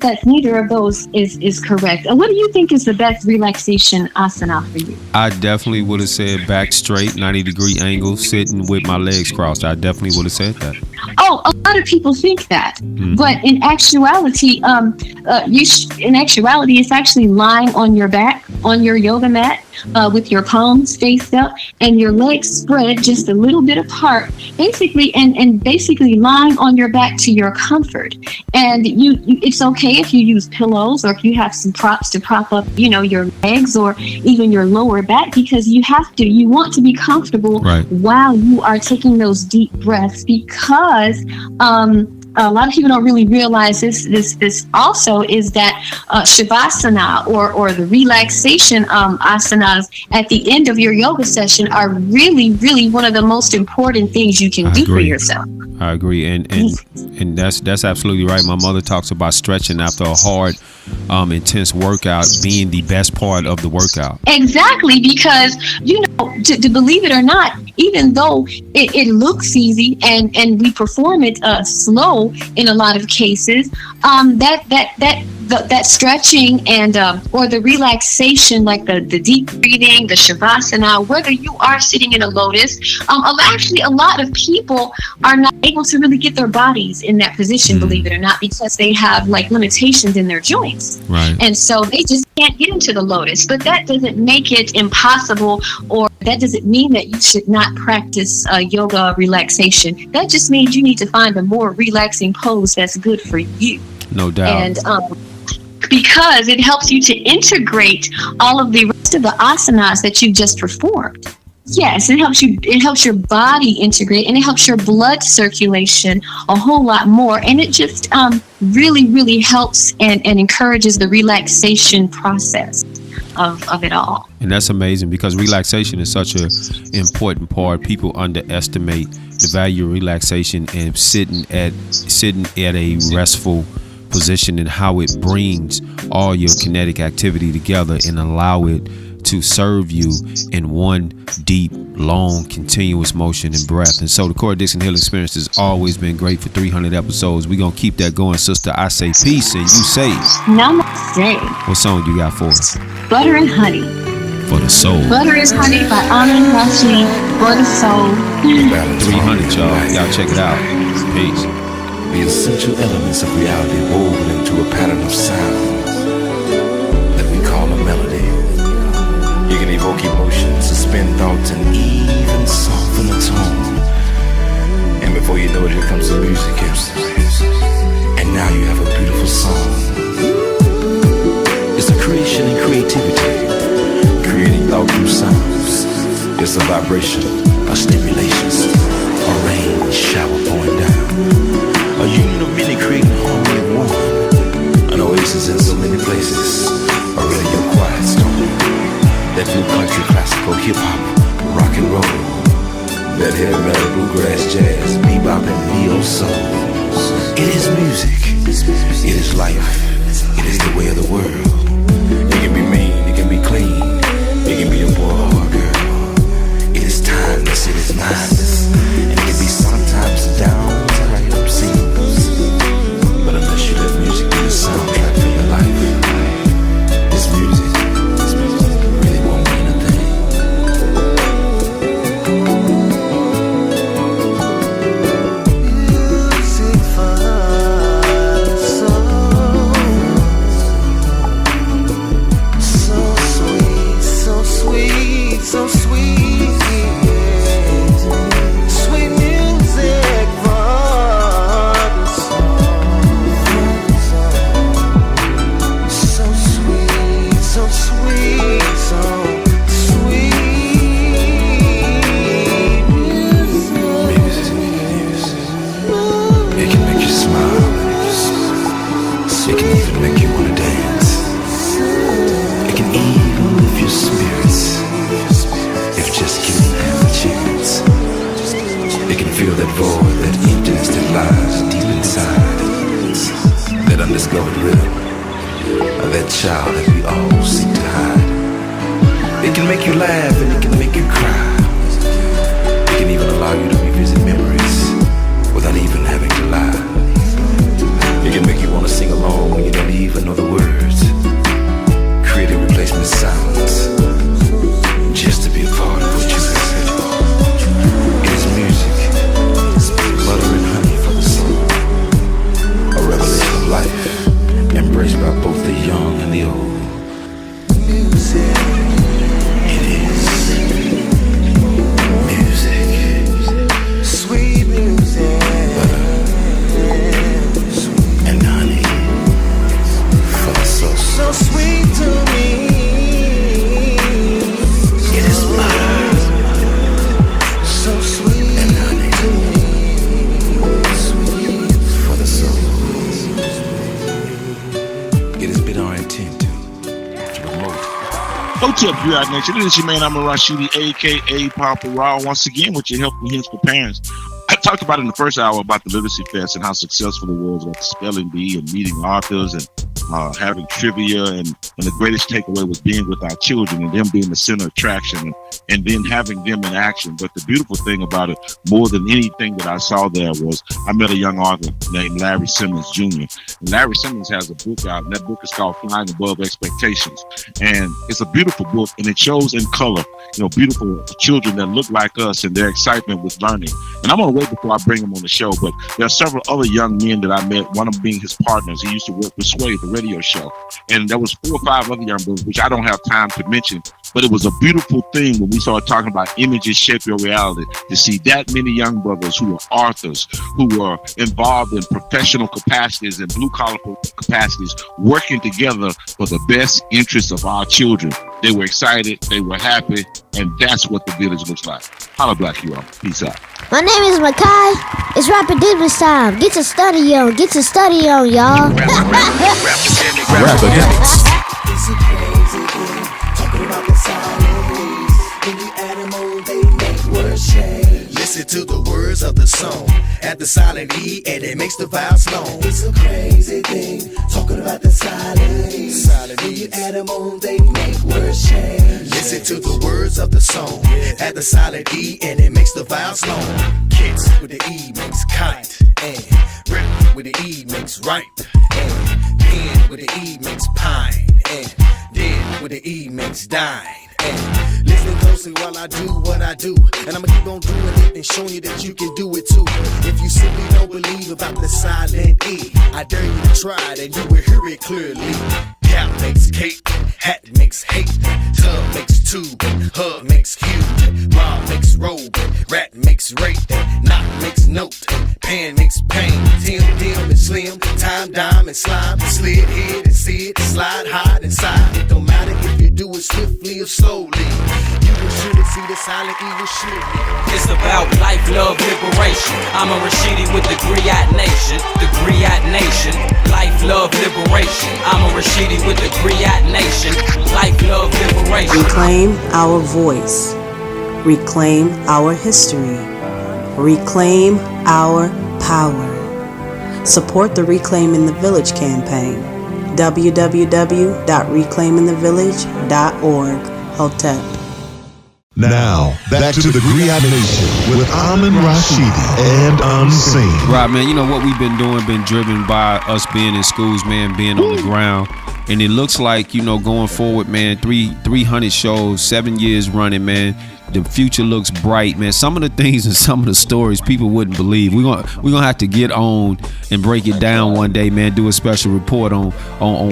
that neither of those is correct. What do you think is the best relaxation asana for you? I definitely would have said back straight, 90-degree angle, sitting with my legs crossed. I definitely would have said that. Oh, a lot of people think that, but in actuality, it's actually lying on your back on your yoga mat with your palms faced up and your legs spread just a little bit apart, basically, and basically lying on your back to your comfort. And it's okay if you use pillows or if you have some props to prop up, your legs or even your lower back, because you want to be comfortable while you are taking those deep breaths, because a lot of people don't really realize this also is that shavasana or the relaxation asanas at the end of your yoga session are really, really one of the most important things you can do for yourself. I agree, and that's absolutely right. My mother talks about stretching after a hard, intense workout being the best part of the workout. Exactly, because to believe it or not, even though it looks easy and we perform it slow in a lot of cases, that stretching and or the relaxation, like the deep breathing, the shavasana, whether you are sitting in a lotus, actually a lot of people are not able to really get their bodies in that position, believe it or not, because they have like limitations in their joints. Right. And so they just can't get into the lotus. But that doesn't make it impossible, or that doesn't mean that you should not practice yoga relaxation. That just means you need to find a more relaxing pose that's good for you. No doubt. And because it helps you to integrate all of the rest of the asanas that you just performed. Yes, it helps your body integrate, and it helps your blood circulation a whole lot more, and it just really, really helps and encourages the relaxation process of it all. And that's amazing, because relaxation is such an important part. People underestimate the value of relaxation and sitting at a restful position, and how it brings all your kinetic activity together and allow it to serve you in one deep, long, continuous motion and breath. And so the Cora Dixon Healing Experience has always been great for 300 episodes. We're going to keep that going, sister. I say peace and you say namaste. What song you got for us? Butter and Honey. For the soul. Butter is Honey by Amon Rashidi. For the soul. 300, y'all. Y'all check it out. Peace. The essential elements of reality woven into a pattern of sounds that we call a melody. You can evoke emotions, suspend thoughts, and even soften a tone. And before you know it, here comes the music. And now you have a beautiful song. It's a creation and creativity, creating thought through sounds. It's a vibration, a stimulation, a rain shower pouring down. A union of many creating harmony of one. An oasis in so many places. A radio quiet storm. That new country, classical, hip-hop, rock and roll. That heavy metal, bluegrass, jazz, bebop, and neo-soul. It is music. It is life. It is the way of the world. It can be mean, it can be clean. It can be a boy or a girl. It is timeless, it is mindless. And it can be sometimes down to right up scenes. But unless you let music be the soundtrack for your life, this music really won't mean a thing. Music for the soul. child that we all seek to hide. It can make you laugh and it can make you cry. It can even allow you to revisit memories without even having to lie. It can make you want to sing along when you don't even know the words. Creating replacement sounds just to be a part of what you heard. It is music, butter and honey for the soul. A revelation of life, embraced by both the young and the old. Music. It is music. Sweet music. Butter and honey for the soul. So sweet to me. It is butter. So sweet and honey to me. Sweet for the soul. It has been our intent to promote. What's up, Griot Nation? This is your man, Amon Rashidi, a.k.a. PaPa Rah, once again with your help and hints for parents. I talked about in the first hour about the Literacy Fest and how successful it was about the spelling bee and meeting authors and having trivia, and the greatest takeaway was being with our children and them being the center of attraction and then having them in action. But the beautiful thing about it, more than anything that I saw there, was I met a young author named Larry Simmons Jr. And Larry Simmons has a book out, and that book is called Flying Above Expectations. And it's a beautiful book, and it shows in color, beautiful children that look like us and their excitement with learning. And I'm going to wait before I bring him on the show, but there are several other young men that I met, one of them being his partners. He used to work with Sway, the radio show. And there was 4 or 5 other young brothers, which I don't have time to mention, but it was a beautiful thing when we started talking about images shape your reality, to see that many young brothers who were authors, who were involved in professional capacities and blue-collar capacities, working together for the best interests of our children. They were excited, they were happy, and that's what the village looks like. Holla black, you all. Peace out. My name is Makai. It's Rapid Business time. Get your study on. Get your study on, y'all. It's a crazy thing, talking about the silence. Any animal, they make words change. Listen to the words of the song at the silent E, and it makes the vowels long. It's a crazy thing, talking about the silence. Any animal, they make words change. Listen to the words of the song at the silent E, and it makes the vowels long. Kids with the E makes kite, and rip with the E makes ripe, and pen with the E makes pine, and dead with the E makes dine. And listen closely while I do what I do, and I'ma keep on doing it and showing you that you can do it too. If you simply don't believe about the silent E, I dare you to try it and you will hear it clearly. Cap makes cake, hat makes hate, tub makes tube, hug makes huge, mob makes robe, rat makes rape, knock makes note, pan makes pain, Tim, dim and slim, time, dime and slime, slid, hid and sit, slide, hide inside. It don't matter if you do it swiftly or slowly, you will surely see the silent evil surely. It's about life, love, liberation. Amon Rashidi with the Griot Nation, the Griot Nation. Life, love, liberation. Amon Rashidi with the Griot Nation. Life, love, liberation. Reclaim our voice. Reclaim our history. Reclaim our power. Support the Reclaim in the Village campaign. www.reclaiminthevillage.org. Hotep. Now, back to the Griot Nation with Amon Rashidi and Unseen. Right, man, you know what we've been doing, been driven by us being in schools, man, being on the ground. And it looks like, going forward, man, 300 shows, 7 years running, man. The future looks bright, man. Some of the things and some of the stories people wouldn't believe. We're gonna have to get on and break it down one day, man. Do a special report on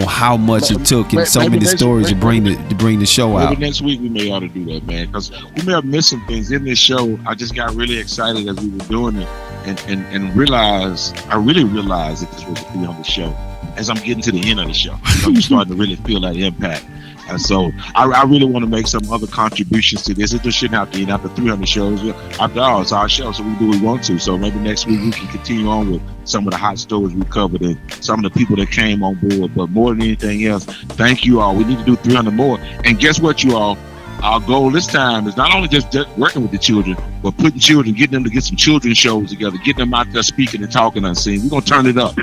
how much it took and so many stories to bring the show out. Maybe next week we may ought to do that, man, because we may have missed some things in this show. I just got really excited as we were doing it and I really realized that this was a 300 show. As I'm getting to the end of the show, you're starting to really feel that impact. And so I really want to make some other contributions to this. It just shouldn't have to end after 300 shows. After all, it's our show, so we do what we want to. So maybe next week we can continue on with some of the hot stories we covered and some of the people that came on board. But more than anything else, thank you all. We need to do 300 more. And guess what, you all? Our goal this time is not only just working with the children, but getting them to get some children's shows together, getting them out there speaking and talking unseen. We're going to turn it up.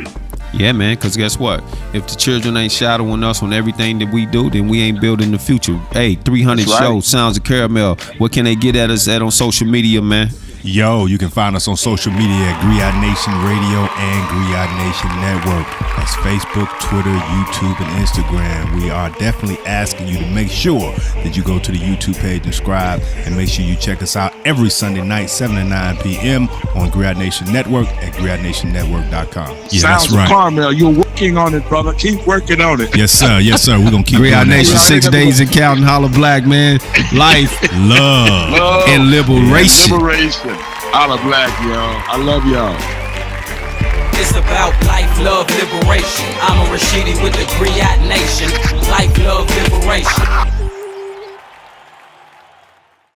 Yeah, man, because guess what? If the children ain't shadowing us on everything that we do, then we ain't building the future. Hey, 300 That's right. shows, Sounds of Caramel. What can they get at us at on social media, man? Yo, you can find us on social media at Griot Nation Radio and Griot Nation Network. That's Facebook, Twitter, YouTube, and Instagram. We are definitely asking you to make sure that you go to the YouTube page and subscribe, and make sure you check us out every Sunday night, 7 to 9 p.m. on Griot Nation Network at griotnationnetwork.com. Yeah, Sounds that's right. of Carmel, you're working on it, brother. Keep working on it. Yes, sir. Yes, sir. We're going to keep Griot doing Nation, that. 6 days and counting, holla black, man. Life, love, and liberation. Holla black, y'all. I love y'all. It's about life, love, liberation. Amon Rashidi with the Griot Nation. Life, love, liberation.